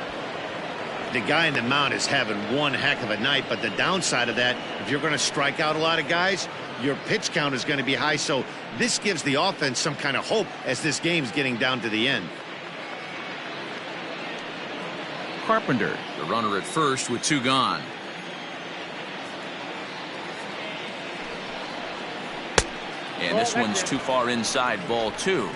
The guy in the mound is having one heck of a night, but the downside of that, if you're going to strike out a lot of guys, your pitch count is going to be high, so this gives the offense some kind of hope as this game's getting down to the end. Carpenter, the runner at first with 2 gone. And this one's too far inside, ball 2.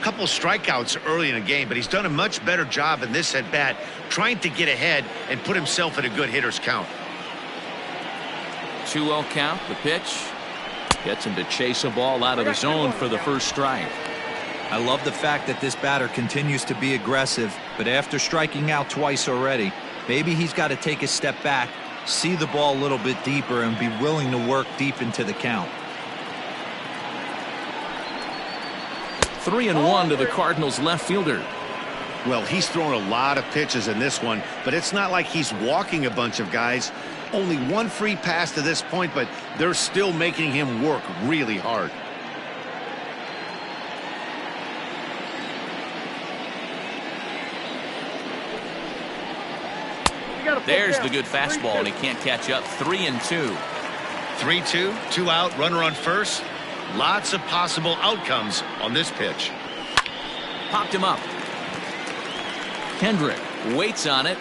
Couple strikeouts early in the game, but he's done a much better job in this at bat trying to get ahead and put himself in a good hitter's count. 2-0 count. The pitch gets him to chase a ball out of the zone for the first strike. I love the fact that this batter continues to be aggressive, but after striking out twice already, maybe he's got to take a step back, see the ball a little bit deeper, and be willing to work deep into the count. 3-1 to the Cardinals left fielder. Well, he's thrown a lot of pitches in this one, but it's not like he's walking a bunch of guys. Only 1 free pass to this point, but they're still making him work really hard. There's the good fastball, and he can't catch up. 3-2. 3-2, 2 out, runner on first. Lots of possible outcomes on this pitch. Popped him up. Kendrick waits on it.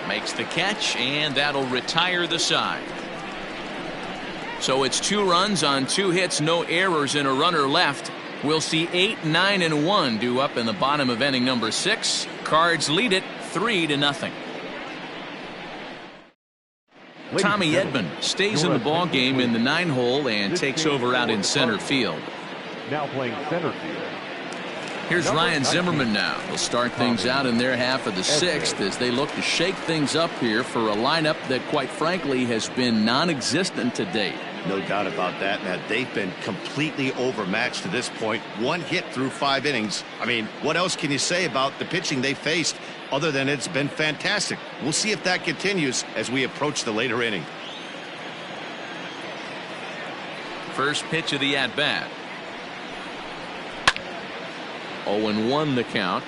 Makes the catch, and that'll retire the side. So it's 2 runs on 2 hits, no errors, and a runner left. We'll see 8, 9, and 1 due up in the bottom of inning number 6. Cards lead it 3-0. Tommy Edman stays in the ball game in the 9-hole and takes over out in center field. Now playing center field. Here's Ryan Zimmerman now. They'll start things out in their half of the 6th as they look to shake things up here for a lineup that, quite frankly, has been non-existent to date. No doubt about that, Matt. They've been completely overmatched to this point. 1 hit through 5 innings. I mean, what else can you say about the pitching they faced other than it's been fantastic? We'll see if that continues as we approach the later inning. First pitch of the at-bat. 0-1 the count.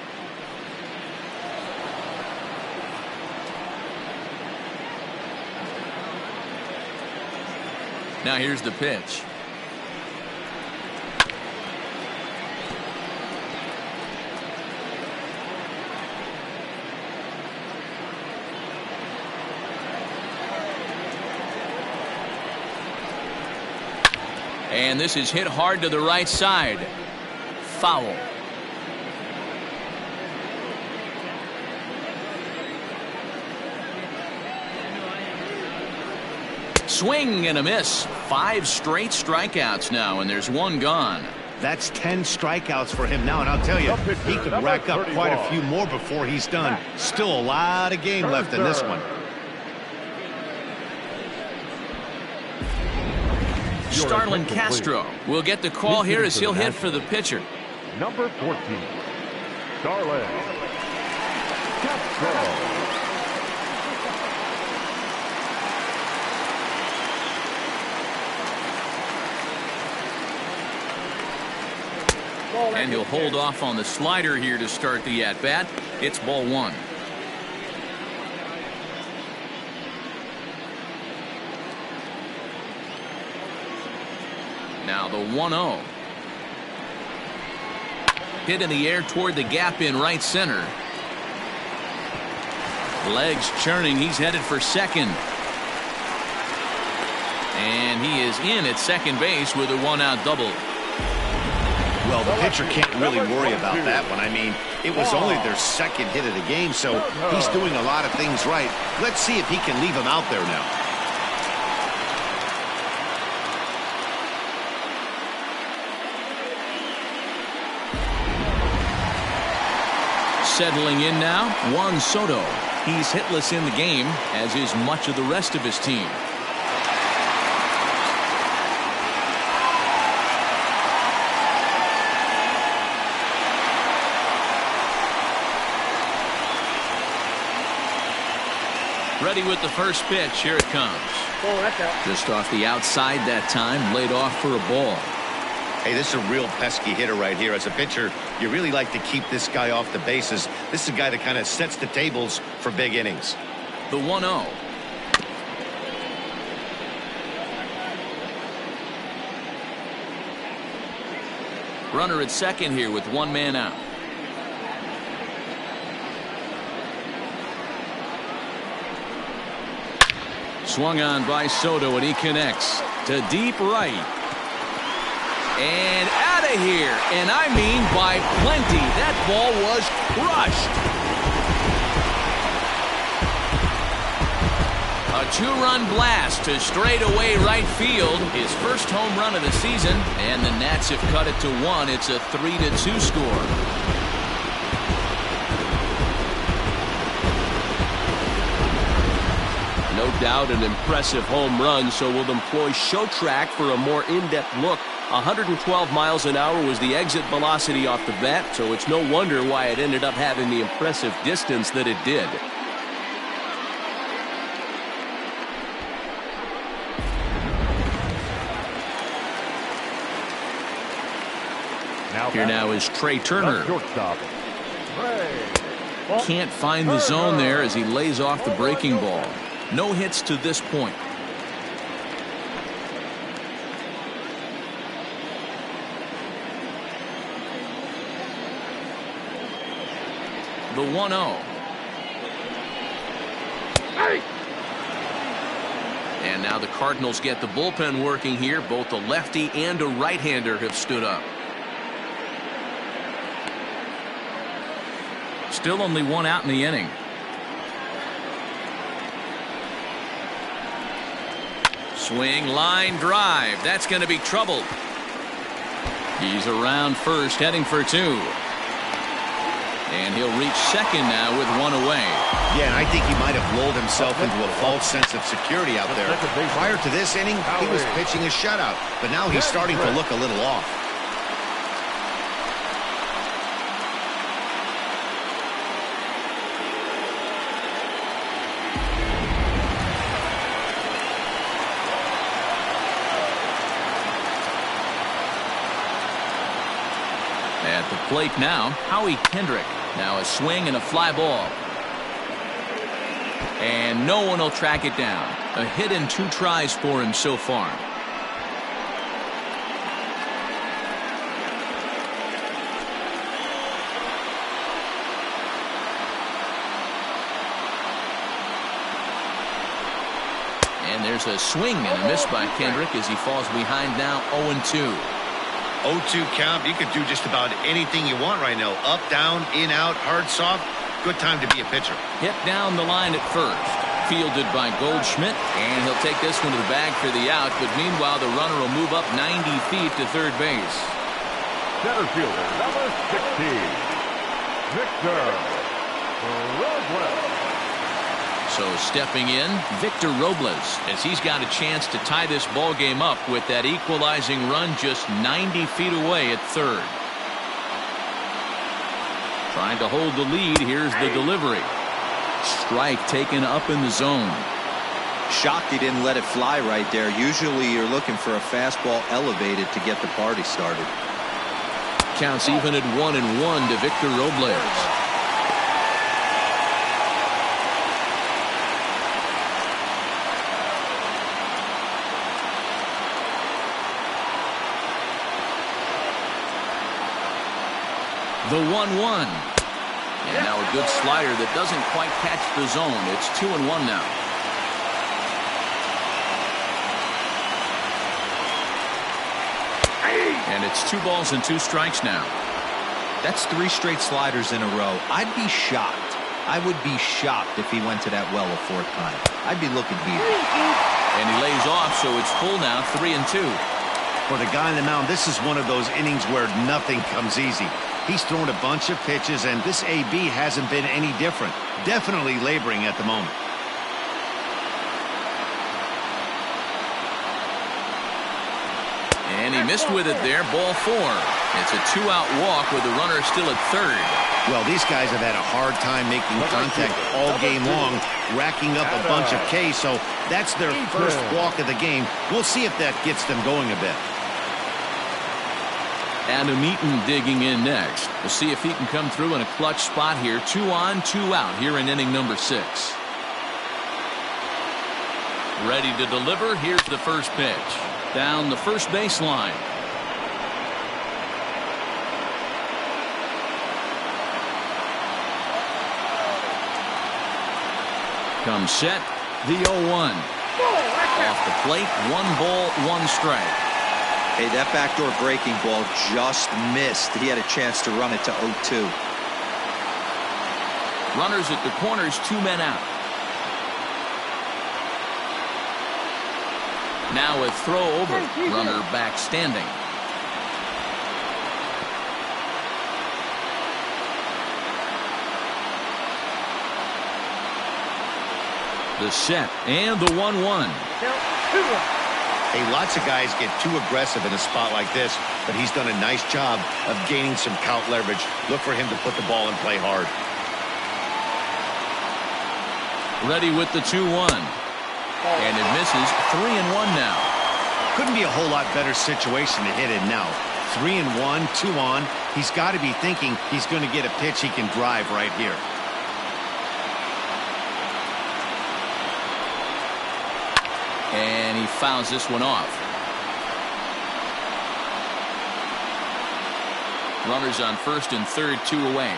Now here's the pitch. And this is hit hard to the right side. Foul. Swing and a miss. 5 straight strikeouts now, and there's 1 gone. That's 10 strikeouts for him now, and I'll tell you, he could rack up quite a few more before he's done. Still a lot of game left in this one. Starlin Castro will get the call here as he'll hit for the pitcher. Number 14, Starlin Castro. And he'll hold off on the slider here to start the at-bat. It's ball 1. Now the 1-0. Hit in the air toward the gap in right center. Legs churning. He's headed for second. And he is in at second base with a 1-out double. Well, the pitcher can't really worry about that one. I mean, it was only their second hit of the game, so he's doing a lot of things right. Let's see if he can leave him out there now. Settling in now, Juan Soto. He's hitless in the game, as is much of the rest of his team. Ready with the first pitch. Here it comes. Oh, that's out. Just off the outside that time, laid off for a ball. Hey, this is a real pesky hitter right here. As a pitcher, you really like to keep this guy off the bases. This is a guy that kind of sets the tables for big innings. The 1-0. Runner at second here with 1 man out. Swung on by Soto, and he connects to deep right. And out of here. And I mean by plenty. That ball was crushed. A 2-run blast to straightaway right field. His first home run of the season. And the Nats have cut it to 1. It's a 3-2 score. No doubt an impressive home run, so we'll employ show track for a more in-depth look. 112 miles an hour was the exit velocity off the bat, so it's no wonder why it ended up having the impressive distance that it did. Here now is Trey Turner. Can't find the zone there as he lays off the breaking ball. No hits to this point. The 1-0. And now the Cardinals get the bullpen working here. Both a lefty and a right-hander have stood up. Still only 1 out in the inning. Swing, line drive. That's going to be trouble. He's around first, heading for 2. And he'll reach second now with 1 away. Yeah, and I think he might have lulled himself into a false sense of security out there. Prior to this inning, he was pitching a shutout, but now he's starting to look a little off. At the plate now, Howie Kendrick. Now a swing and a fly ball. And no one will track it down. A hit in 2 tries for him so far. There's a swing and a miss by Kendrick as he falls behind now 0-2. 0-2 count. You could do just about anything you want right now. Up, down, in, out, hard, soft. Good time to be a pitcher. Hit down the line at first. Fielded by Goldschmidt, and he'll take this one to the bag for the out, but meanwhile the runner will move up 90 feet to third base. Center fielder, number 16, Victor Robles. So stepping in, Victor Robles, as he's got a chance to tie this ball game up with that equalizing run just 90 feet away at third. Trying to hold the lead. Here's the delivery. Strike taken up in the zone. Shocked he didn't let it fly right there. Usually you're looking for a fastball elevated to get the party started. Counts even at 1-1 to Victor Robles. The 1-1. And now a good slider that doesn't quite catch the zone. It's 2-1 now. And it's 2 balls and 2 strikes now. That's 3 straight sliders in a row. I'd be shocked. I would be shocked if he went to that well a 4th time. I'd be looking here. And he lays off, so it's full now, 3-2. For the guy on the mound, this is one of those innings where nothing comes easy. He's thrown a bunch of pitches, and this AB hasn't been any different. Definitely laboring at the moment. And he missed with it there, ball 4. It's a 2-out walk with the runner still at third. Well, these guys have had a hard time making contact all game long, racking up a bunch of Ks, so that's their first walk of the game. We'll see if that gets them going a bit. Adam Eaton digging in next. We'll see if he can come through in a clutch spot here. 2 on, 2 out here in inning number 6. Ready to deliver. Here's the first pitch. Down the first baseline. Comes set. The 0-1. Off the plate. 1 ball, 1 strike. Hey, that backdoor breaking ball just missed. He had a chance to run it to 0-2. Runners at the corners, 2 men out. Now a throw over. Runner back standing. The set and the 1-1. Hey, lots of guys get too aggressive in a spot like this, but he's done a nice job of gaining some count leverage. Look for him to put the ball in play hard. Ready with the 2-1. And it misses. 3-1 now. Couldn't be a whole lot better situation to hit it now. 3-1, 2 on. He's got to be thinking he's going to get a pitch he can drive right here. And he fouls this one off. Runners on first and third, 2 away.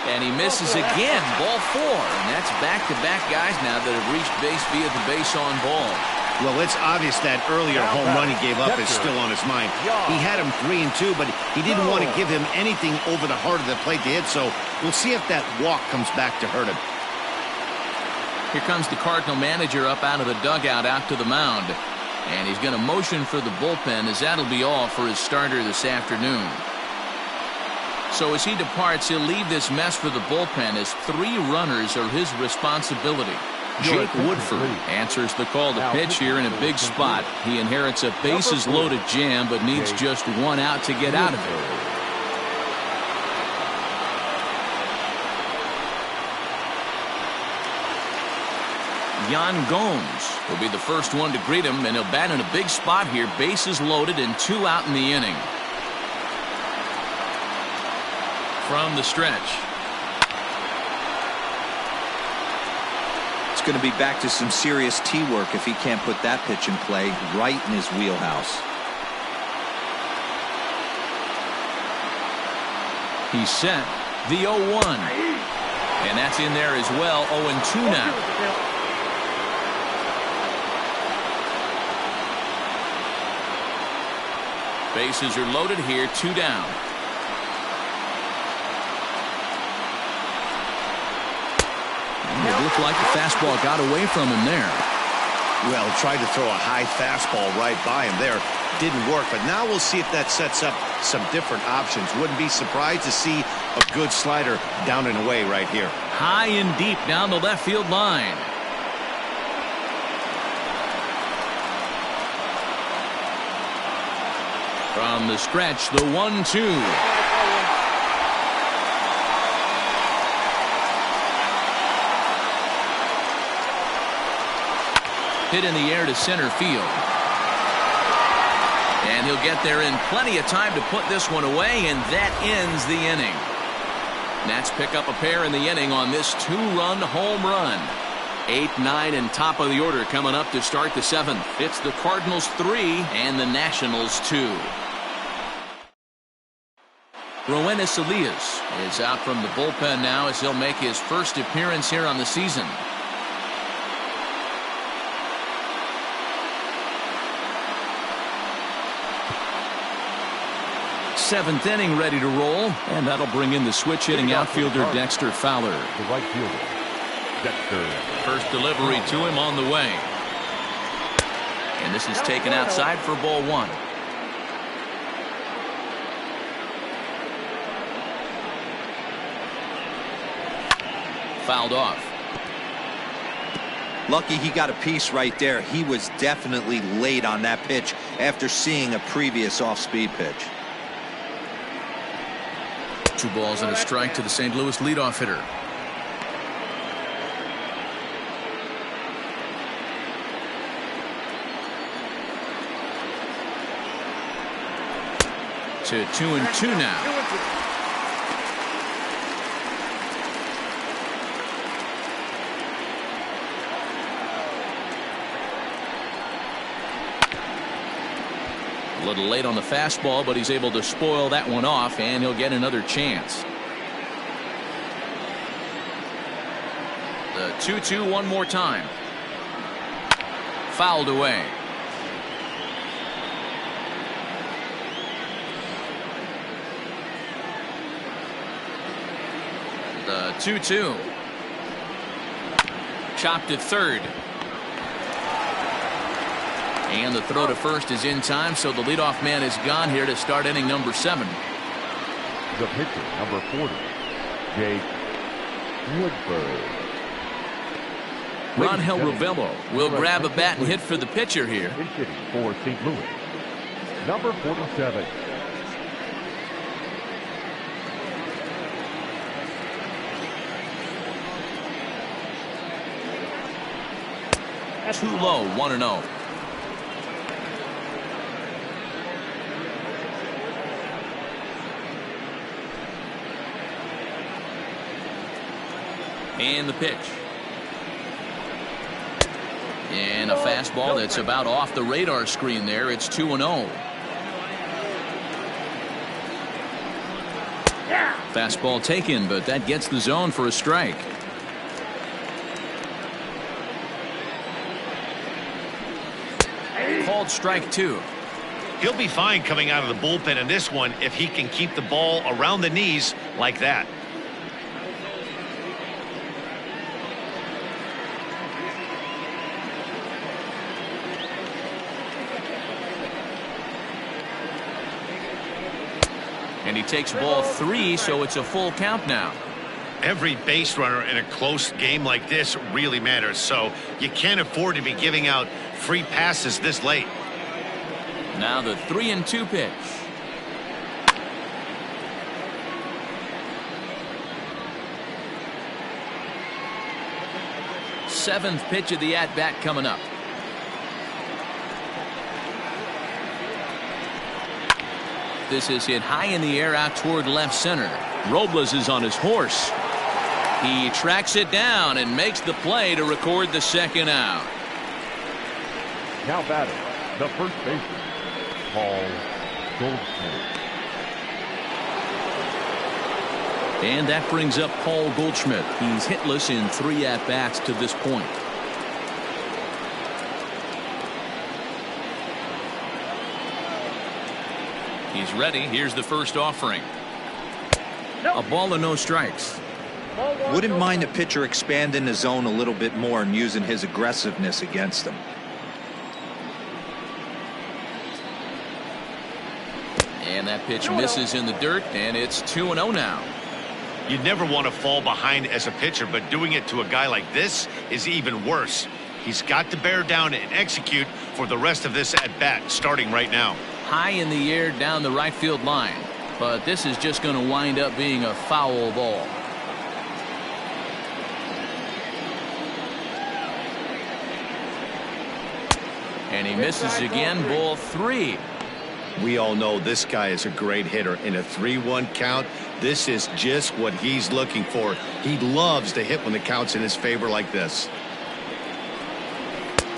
And he misses again. Ball 4. And that's back-to-back guys now that have reached base via the base on ball. Well, it's obvious that earlier home run he gave up is still on his mind. He had him 3-2, but he didn't want to give him anything over the heart of the plate to hit, so we'll see if that walk comes back to hurt him. Here comes the Cardinal manager up out of the dugout out to the mound. And he's going to motion for the bullpen, as that'll be all for his starter this afternoon. So as he departs, he'll leave this mess for the bullpen as 3 runners are his responsibility. Jake Woodford answers the call to pitch here in a big spot. He inherits a bases-loaded jam, but needs just 1 out to get out of it. Yan Gomes will be the first one to greet him, and he'll bat in a big spot here. Bases loaded and 2 out in the inning. From the stretch. It's going to be back to some serious T-work if he can't put that pitch in play right in his wheelhouse. He's set. The 0-1. And that's in there as well. 0-2 now. Bases are loaded here. 2 down. It looked like the fastball got away from him there. Well, tried to throw a high fastball right by him there. Didn't work, but now we'll see if that sets up some different options. Wouldn't be surprised to see a good slider down and away right here. High and deep down the left field line. From the stretch, the 1-2. Hit in the air to center field. And he'll get there in plenty of time to put this one away, and that ends the inning. Nats pick up a pair in the inning on this 2-run home run. 8, 9, and top of the order coming up to start the 7th. It's the Cardinals 3 and the Nationals 2. Roenis Elias is out from the bullpen now as he'll make his first appearance here on the season. Seventh inning ready to roll, and that'll bring in the switch hitting outfielder Dexter Fowler. The right fielder, Dexter. First delivery to him on the way. And this is taken outside for ball 1. Fouled off. Lucky he got a piece right there. He was definitely late on that pitch after seeing a previous off-speed pitch. 2 balls and a strike to the St. Louis leadoff hitter. To 2-2 now. A little late on the fastball, but he's able to spoil that one off, and he'll get another chance. The 2-2 one more time. Fouled away. The 2-2. Chopped at third. And the throw to first is in time, so the leadoff man is gone here to start inning number 7. The pitcher, number 40, Jake Woodford. Rangel Ravelo will grab a bat and hit for the pitcher here. In hitting for St. Louis, number 47. Too low, 1-0. And the pitch. And a fastball that's about off the radar screen there. It's 2-0. Fastball taken, but that gets the zone for a strike. Called strike 2. He'll be fine coming out of the bullpen in this one if he can keep the ball around the knees like that. And he takes ball 3, so it's a full count now. Every base runner in a close game like this really matters, so you can't afford to be giving out free passes this late. Now the 3-2 pitch. Seventh pitch of the at-bat coming up. This is hit high in the air out toward left center. Robles is on his horse. He tracks it down and makes the play to record the second out. Now batting, the first baseman, Paul Goldschmidt. And that brings up Paul Goldschmidt. He's hitless in 3 at-bats to this point. He's ready. Here's the first offering. A ball and no strikes. Wouldn't mind the pitcher expanding the zone a little bit more and using his aggressiveness against him. And that pitch misses in the dirt, and it's 2-0 now. You'd never want to fall behind as a pitcher, but doing it to a guy like this is even worse. He's got to bear down and execute for the rest of this at-bat, starting right now. High in the air down the right field line, but this is just going to wind up being a foul ball. And he misses again, ball 3. We all know this guy is a great hitter. In a 3-1 count, this is just what he's looking for. He loves to hit when the count's in his favor like this.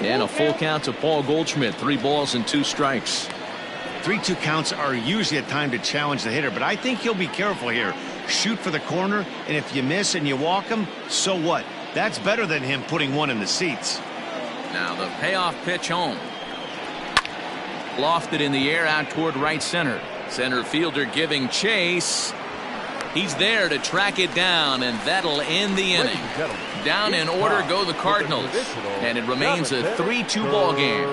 And a full count to Paul Goldschmidt. 3 balls and 2 strikes. 3-2 counts are usually a time to challenge the hitter, but I think he'll be careful here. Shoot for the corner, and if you miss and you walk him, so what? That's better than him putting one in the seats. Now the payoff pitch home. Lofted in the air out toward right center. Center fielder giving chase. He's there to track it down, and that'll end the inning. Down in order go the Cardinals, and it remains a 3-2 ball game.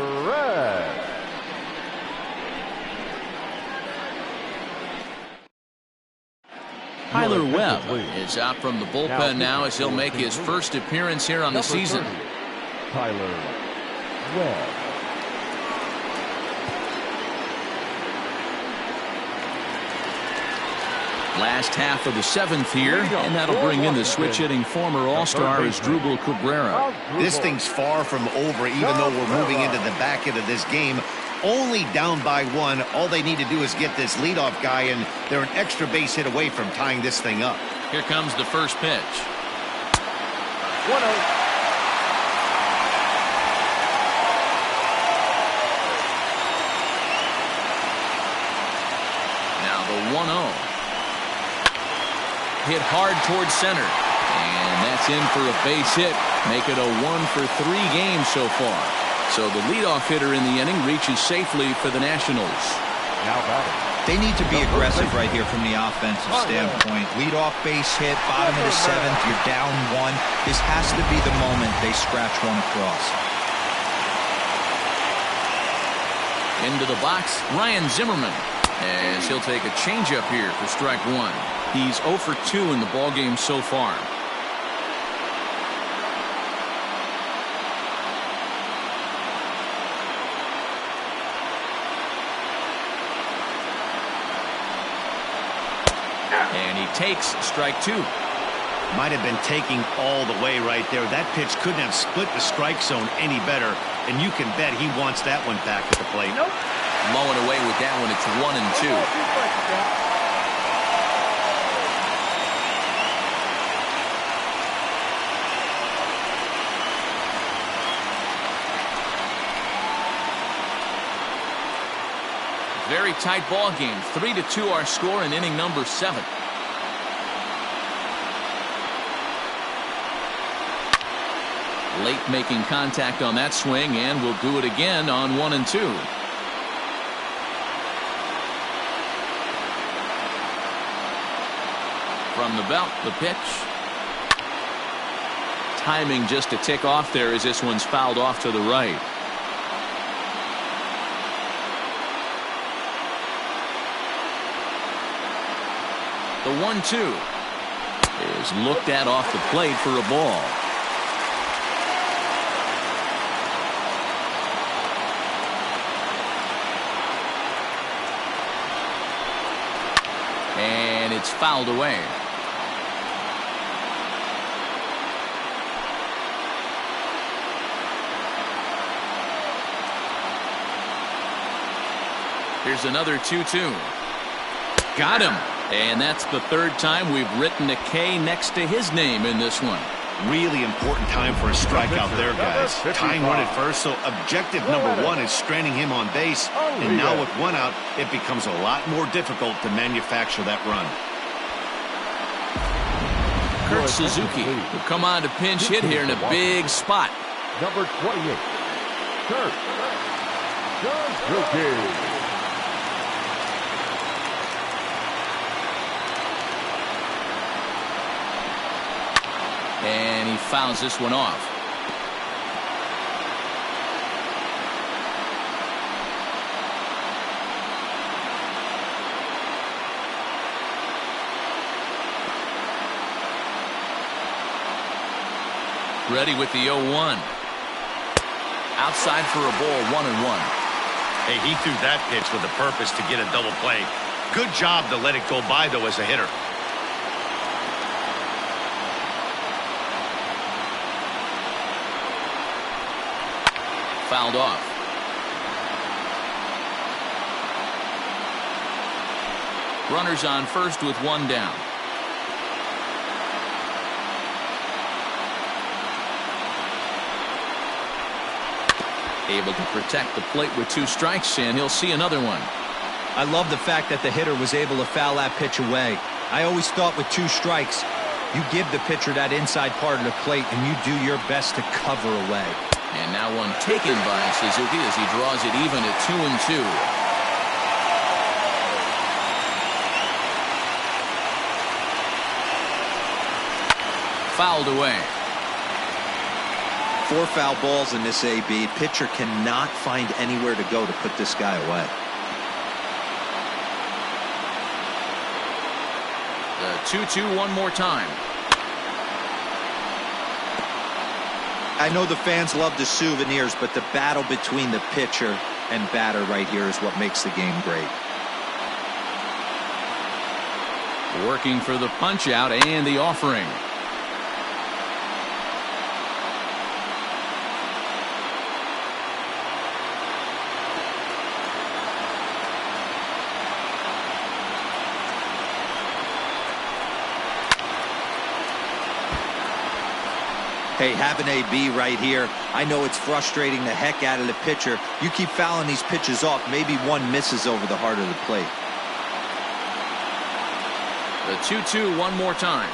Tyler Webb is out from the bullpen now as he'll make his first appearance here on the season. Tyler Webb. Last half of the 7th here, and that'll bring in the switch-hitting former All-Star Asdrubal Cabrera. This thing's far from over, even though we're moving into the back end of this game. Only down by 1. All they need to do is get this leadoff guy, and they're an extra base hit away from tying this thing up. Here comes the first pitch. 1-0. Now the 1-0. Hit hard towards center, and that's in for a base hit. Make it a 1-for-3 game so far. So the leadoff hitter in the inning reaches safely for the Nationals. Now batting. They need to be aggressive right here from the offensive standpoint. Leadoff base hit, bottom of the 7th, you're down 1. This has to be the moment they scratch one across. Into the box, Ryan Zimmerman, as he'll take a changeup here for strike 1. He's 0 for 2 in the ballgame so far. And he takes strike 2. Might have been taking all the way right there. That pitch couldn't have split the strike zone any better, and you can bet he wants that one back at the plate. Nope. Mowing away with that one. It's 1-2. Very tight ball game. 3-2 our score in inning number 7. Late making contact on that swing, and we'll do it again on 1-2. From the belt, the pitch. Timing just a tick off there as this one's fouled off to the right. The 1-2 is looked at off the plate for a ball. And it's fouled away. Here's another 2-2. Got him. And that's the 3rd time we've written a K next to his name in this one. Really important time for a strikeout there, guys. Tying run at first, so objective number 1 is stranding him on base. And now with 1 out, it becomes a lot more difficult to manufacture that run. Kurt Suzuki will come on to pinch hit here in a big spot. Number 28, Kurt Suzuki. And he fouls this one off. Ready with the 0-1. Outside for a ball, 1-1. Hey, he threw that pitch with a purpose to get a double play. Good job to let it go by, though, as a hitter. Fouled off. Runners on first with one down. Able to protect the plate with 2 strikes, and he'll see another one. I love the fact that the hitter was able to foul that pitch away. I always thought with 2 strikes, you give the pitcher that inside part of the plate and you do your best to cover away. And now one taken by Suzuki as he draws it even at 2-2. Fouled away. 4 foul balls in this AB. Pitcher cannot find anywhere to go to put this guy away. The 2-2 one more time. I know the fans love the souvenirs, but the battle between the pitcher and batter right here is what makes the game great. Working for the punch out and the offering. Hey, have an AB right here. I know it's frustrating the heck out of the pitcher. You keep fouling these pitches off, maybe one misses over the heart of the plate. The 2-2 one more time.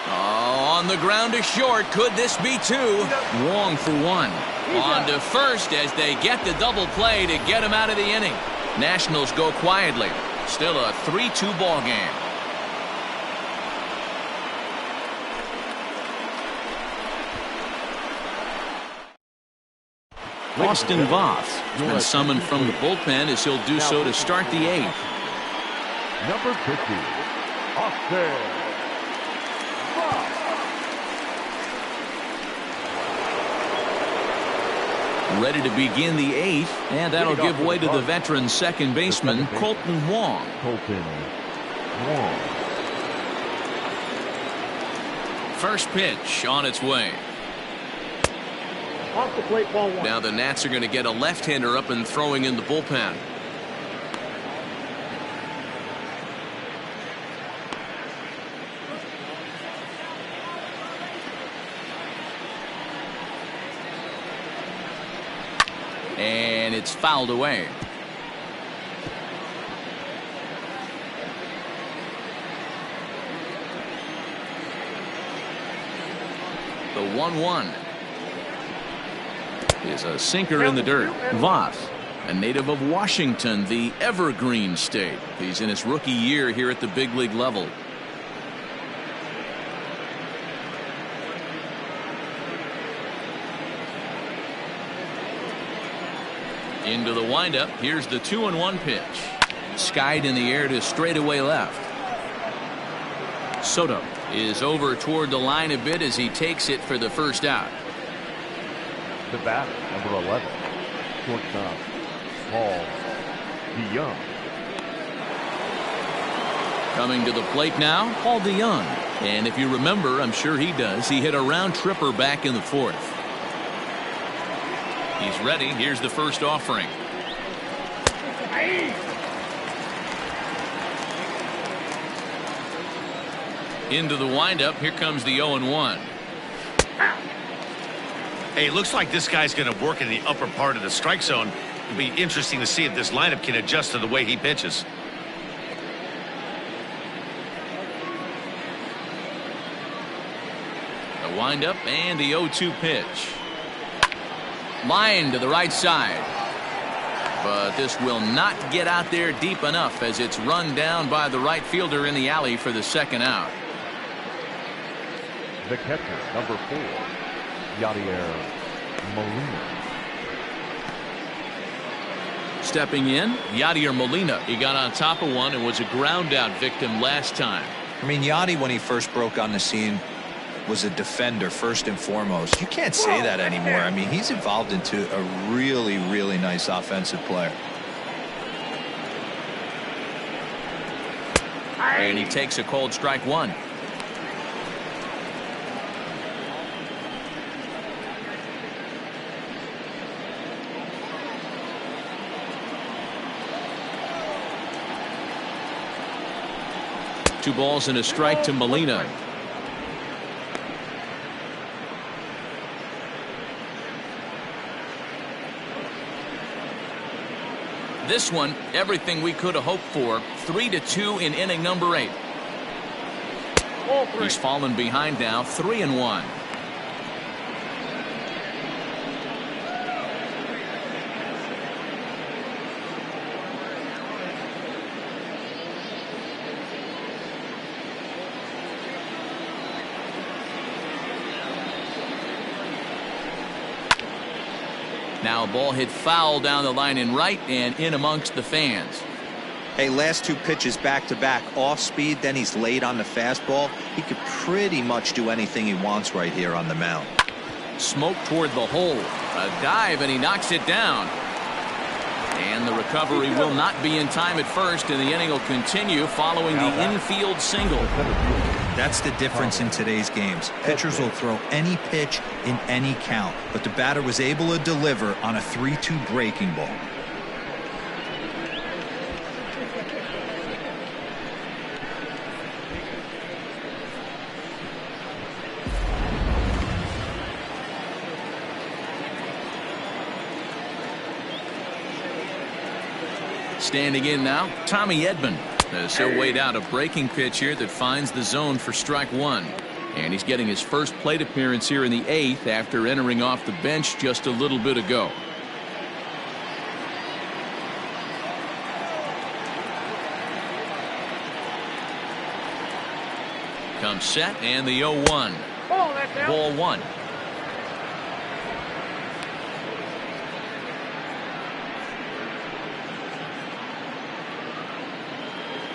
Oh, on the ground to short. Could this be 2? Wong for 1. On to first as they get the double play to get him out of the inning. Nationals go quietly. Still a 3-2 ball game. Austin Voth has been summoned from the bullpen as he'll do so to start the 8th. Number 50, Austin Voth. Ready to begin the 8th, and that'll give way to the veteran second baseman, Colton Wong. First pitch on its way. Off the plate, ball 1. Now the Nats are going to get a left-hander up and throwing in the bullpen. And it's fouled away. The 1-1. Is a sinker in the dirt. Voth, a native of Washington, the Evergreen State. He's in his rookie year here at the big league level. Into the windup. Here's the 2-1 pitch. Skied in the air to straightaway left. Soto is over toward the line a bit as he takes it for the first out. The batter, number 11, shortstop, Paul DeYoung. Coming to the plate now, Paul DeYoung. And if you remember, I'm sure he does, he hit a round tripper back in the 4th. He's ready. Here's the first offering. Into the windup. Here comes the 0-1. Hey, looks like this guy's going to work in the upper part of the strike zone. It'll be interesting to see if this lineup can adjust to the way he pitches. Wind up and the 0-2 pitch. Line to the right side. But this will not get out there deep enough as it's run down by the right fielder in the alley for the second out. The catcher, number 4, Yadier Molina. Stepping in, Yadier Molina. He got on top of one and was a ground out victim last time. I mean, Yadi, when he first broke on the scene, was a defender first and foremost. You can't say that anymore. I mean, he's evolved into a really, really nice offensive player. And he takes a cold strike one. Two balls and a strike to Molina. This one, everything we could have hoped for. 3-2 in inning number 8. He's fallen behind now, 3-1. Now a ball hit foul down the line in right and in amongst the fans. Hey, last 2 pitches back-to-back, off speed, then he's late on the fastball. He could pretty much do anything he wants right here on the mound. Smoke toward the hole. A dive, and he knocks it down. And the recovery will not be in time at first, and the inning will continue following the infield single. That's the difference in today's games. Pitchers will throw any pitch in any count, but the batter was able to deliver on a 3-2 breaking ball. Standing in now, Tommy Edman. As he'll wait out a breaking pitch here that finds the zone for strike one. And he's getting his first plate appearance here in the 8th after entering off the bench just a little bit ago. Comes set and the 0-1. Ball 1.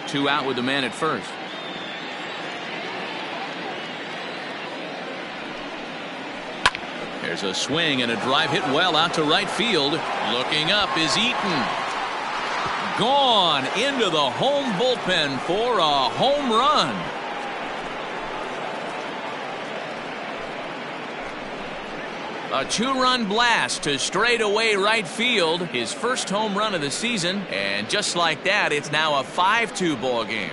Two out with the man at first. There's a swing and a drive hit well out to right field. Looking up is Eaton. Gone into the home bullpen for a home run. A 2-run blast to straightaway right field. His first home run of the season. And just like that, it's now a 5-2 ball game.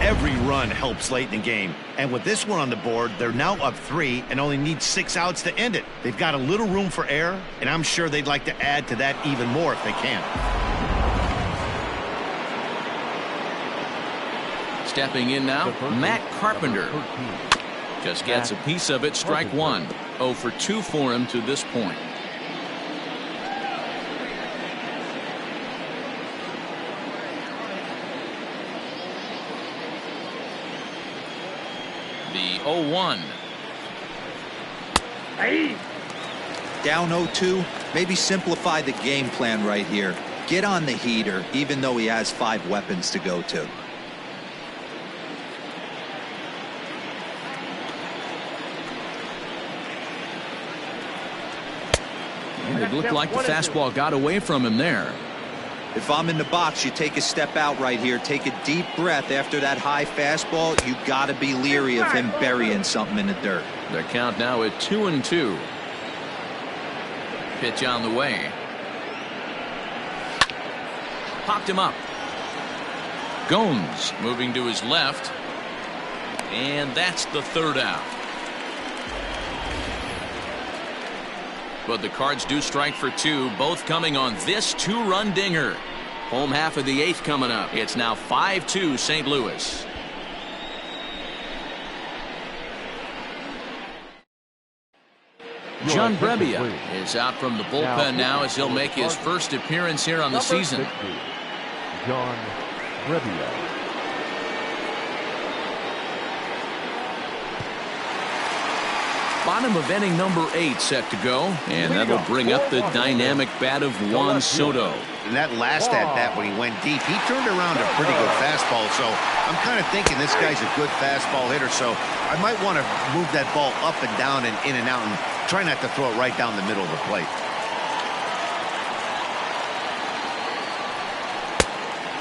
Every run helps late in the game. And with this one on the board, they're now up 3 and only need 6 outs to end it. They've got a little room for error, and I'm sure they'd like to add to that even more if they can. Stepping in now, Matt Carpenter. Just gets a piece of it, strike one. 0 for 2 for him to this point. The 0-1. Down 0-2, maybe simplify the game plan right here. Get on the heater, even though he has 5 weapons to go to. It looked like the fastball got away from him there. If I'm in the box, you take a step out right here. Take a deep breath after that high fastball. You got to be leery of him burying something in the dirt. The count now at 2-2. Pitch on the way. Popped him up. Gomes moving to his left. And that's the 3rd out. But the Cards do strike for 2, both coming on this 2-run dinger. Home half of the 8th coming up. It's now 5-2 St. Louis. John Brebbia is out from the bullpen now as he'll make his first appearance here on the season. John Brebbia. Bottom of inning number 8 set to go, and that'll bring up the dynamic bat of Juan Soto. And that last at-bat when he went deep, he turned around a pretty good fastball. So I'm kind of thinking this guy's a good fastball hitter. So I might want to move that ball up and down and in and out and try not to throw it right down the middle of the plate.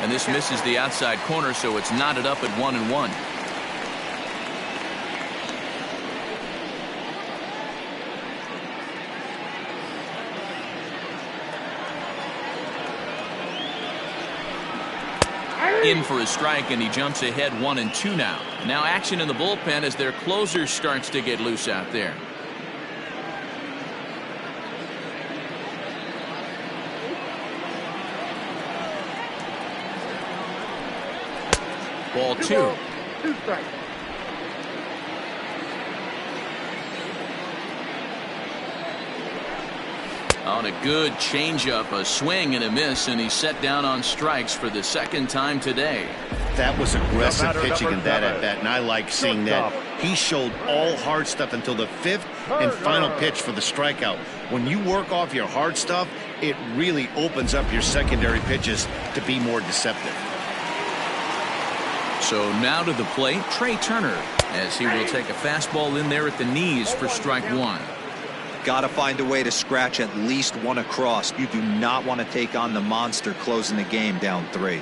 And this misses the outside corner, so it's knotted up at 1-1. In for a strike, and he jumps ahead 1-2 now. Now action in the bullpen as their closer starts to get loose out there. Ball 2. 2 strikes. On a good changeup, a swing and a miss, and he's set down on strikes for the second time today. That was aggressive pitching in that at-bat, and I like seeing that. He showed all hard stuff until the 5th and final pitch for the strikeout. When you work off your hard stuff, it really opens up your secondary pitches to be more deceptive. So now to the plate, Trey Turner, as he will take a fastball in there at the knees for strike 1. Got to find a way to scratch at least one across. You do not want to take on the monster closing the game down 3.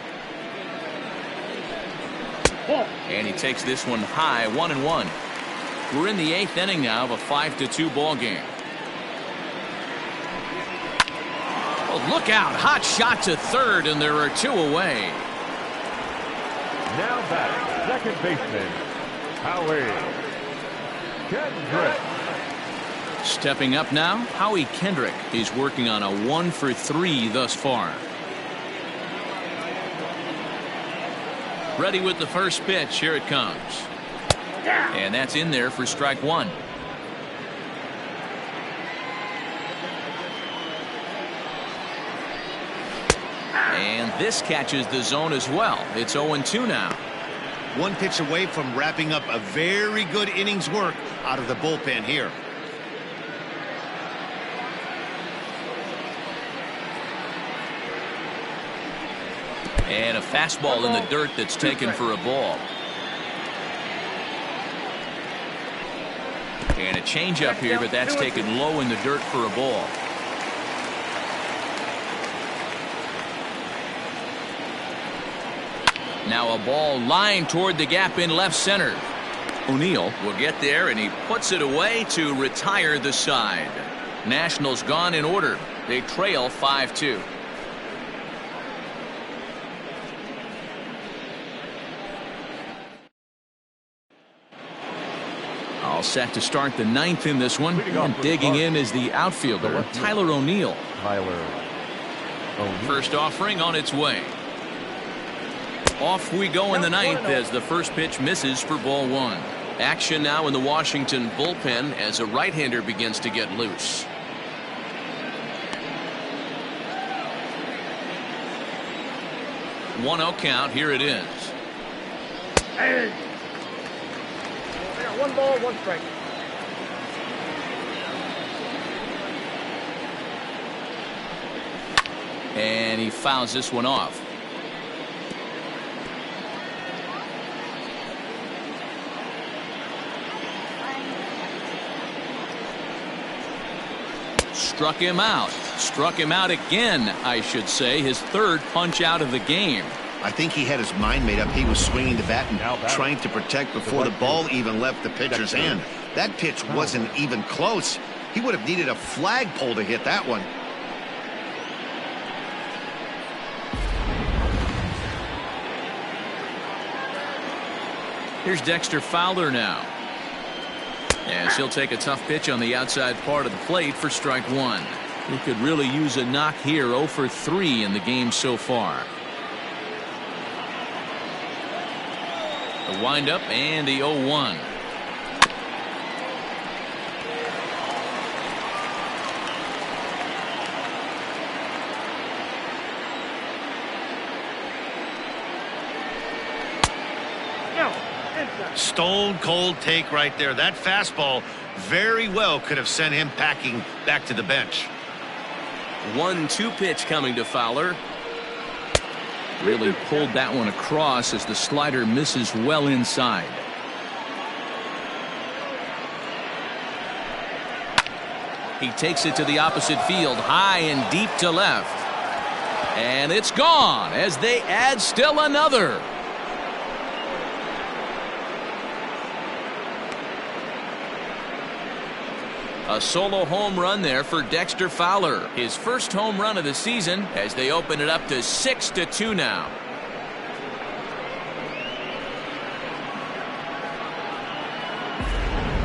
And he takes this one high, 1-1. We're in the 8th inning now of a 5-2 ball game. Oh, look out. Hot shot to third, and there are 2 away. Now back, second baseman, Howie Kendrick. Stepping up now, Howie Kendrick. He's working on a 1-for-3 thus far. Ready with the first pitch. Here it comes. And that's in there for strike 1. And this catches the zone as well. It's 0-2 now. One pitch away from wrapping up a very good innings work out of the bullpen here. And a fastball in the dirt that's taken for a ball. And a changeup here, but that's taken low in the dirt for a ball. Now a ball lined toward the gap in left center. O'Neill will get there, and he puts it away to retire the side. Nationals gone in order. They trail 5-2. All set to start the 9th in this one. And digging in is the outfielder, Tyler O'Neill. First offering on its way. Off we go in the 9th as the first pitch misses for ball 1. Action now in the Washington bullpen as a right-hander begins to get loose. One 0 count. Here it is. Hey. 1 ball, 1 strike. And he fouls this one off. Struck him out. Struck him out again, I should say. His 3rd punch out of the game. I think he had his mind made up. He was swinging the bat and trying to protect before the ball even left the pitcher's hand. That pitch wasn't even close. He would have needed a flagpole to hit that one. Here's Dexter Fowler now. As he'll take a tough pitch on the outside part of the plate for strike 1. He could really use a knock here. 0 for 3 in the game so far. The windup and the 0-1. Stone cold take right there. That fastball very well could have sent him packing back to the bench. 1-2 pitch coming to Fowler. Really pulled that one across as the slider misses well inside. He takes it to the opposite field, high and deep to left. And it's gone as they add still another. A solo home run there for Dexter Fowler. His first home run of the season as they open it up to 6-2 now.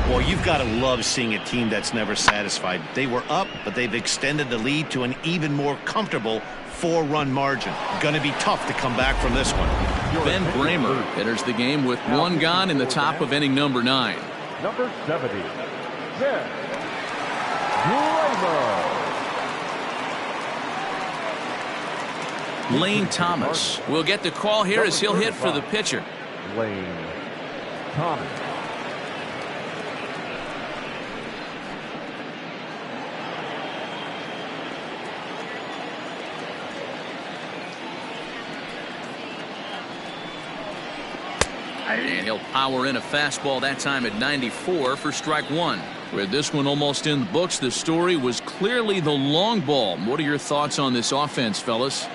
Well, you've got to love seeing a team that's never satisfied. They were up, but they've extended the lead to an even more comfortable 4-run margin. Going to be tough to come back from this one. Ben Bramer enters the game with one gone in the top of inning number 9. Number 70. Ben Bramer. Lane Thomas will get the call here as he'll hit for the pitcher. Lane Thomas. And he'll power in a fastball that time at 94 for strike 1. With this one almost in the books, the story was clearly the long ball. What are your thoughts on this offense, fellas?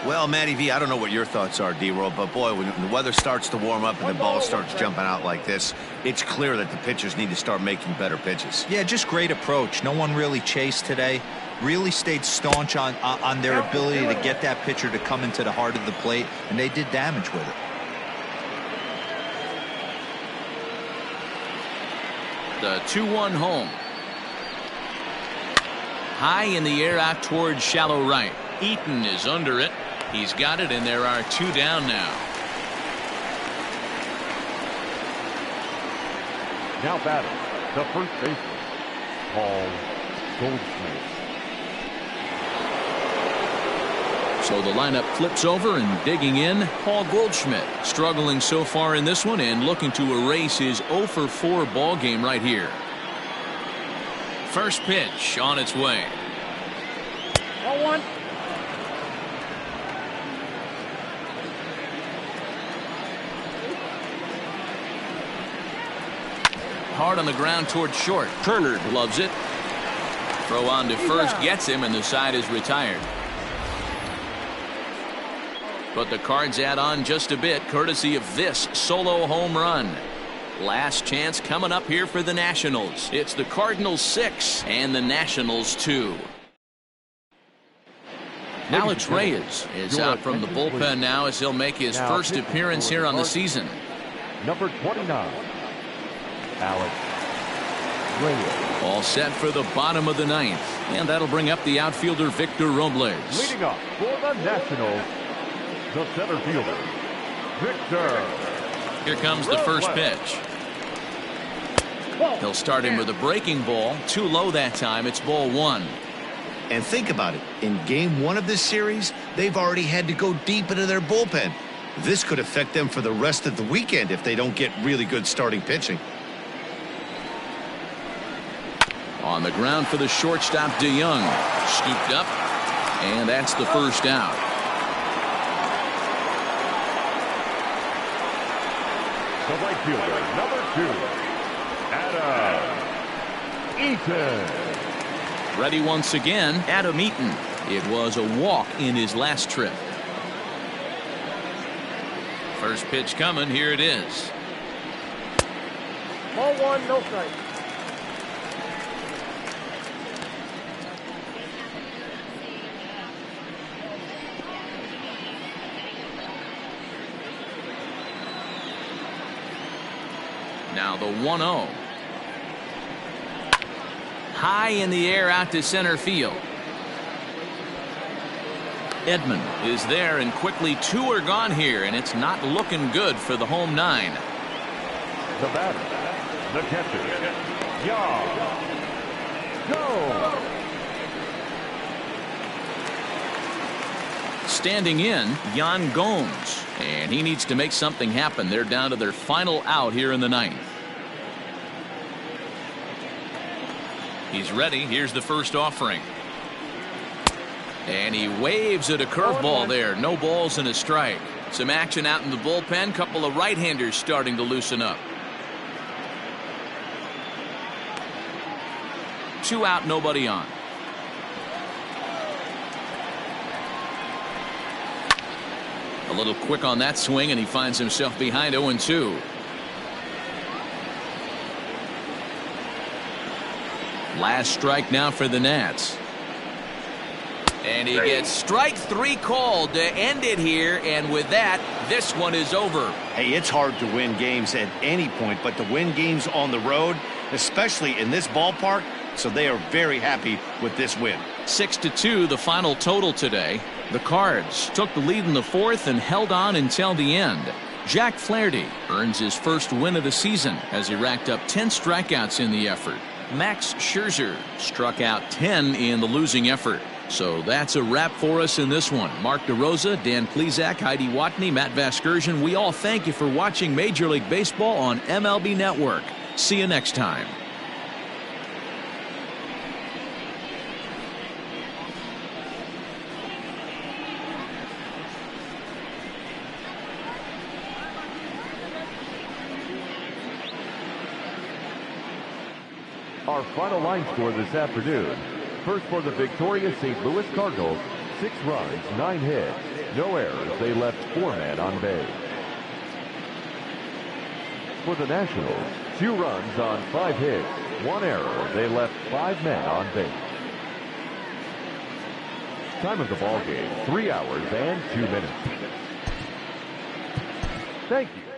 Well, Matty V, I don't know what your thoughts are, D-Roll, but boy, when the weather starts to warm up and the ball starts jumping out like this, it's clear that the pitchers need to start making better pitches. Yeah, just great approach. No one really chased today. Really stayed staunch on their ability to get that pitcher to come into the heart of the plate, and they did damage with it. The 2-1 home. High in the air out towards shallow right. Eaton is under it. He's got it, and there are 2 down now. Now batting, the first baseman, Paul Goldschmidt. So the lineup flips over, and digging in, Paul Goldschmidt. Struggling so far in this one and looking to erase his 0 for 4 ball game right here. First pitch on its way. 1-1. Hard on the ground towards short. Turner loves it. Throw on to first gets him, and the side is retired. But the Cards add on just a bit, courtesy of this solo home run. Last chance coming up here for the Nationals. It's the Cardinals 6 and the Nationals 2. Alex Reyes is out from the bullpen now as he'll make his first appearance here on the season. Number 29, Alex Reyes. All set for the bottom of the 9th. And that'll bring up the outfielder Victor Robles. Leading up for the Nationals, the center fielder, Victor. Here comes the first pitch. He'll start him with a breaking ball. Too low that time. It's ball 1. And think about it. In game 1 of this series, they've already had to go deep into their bullpen. This could affect them for the rest of the weekend if they don't get really good starting pitching. On the ground for the shortstop, DeYoung. Scooped up, and that's the first out. The right fielder, number 2, Adam Eaton. Ready once again, Adam Eaton. It was a walk in his last trip. First pitch coming. Here it is. Ball 1, no strike. Now the 1-0. High in the air out to center field. Edman is there, and quickly 2 are gone here, and it's not looking good for the home 9. The batter, the catcher, go! Standing in, Yan Gomes, and he needs to make something happen. They're down to their final out here in the 9th. He's ready. Here's the first offering. And he waves at a curveball there. No balls and a strike. Some action out in the bullpen. Couple of right-handers starting to loosen up. 2 out, nobody on. A little quick on that swing, and he finds himself behind 0-2. Last strike now for the Nats. And he gets strike 3 called to end it here, and with that, this one is over. Hey, it's hard to win games at any point, but to win games on the road, especially in this ballpark, so they are very happy with this win. 6-2, the final total today. The Cards took the lead in the 4th and held on until the end. Jack Flaherty earns his first win of the season as he racked up 10 strikeouts in the effort. Max Scherzer struck out 10 in the losing effort. So that's a wrap for us in this one. Mark DeRosa, Dan Plesac, Heidi Watney, Matt Vasgersian, we all thank you for watching Major League Baseball on MLB Network. See you next time. Our final line score this afternoon. First for the victorious St. Louis Cardinals, 6 runs, 9 hits, no errors. They left 4 men on base. For the Nationals, 2 runs on 5 hits, 1 error. They left 5 men on base. Time of the ball game, 3 hours and 2 minutes. Thank you.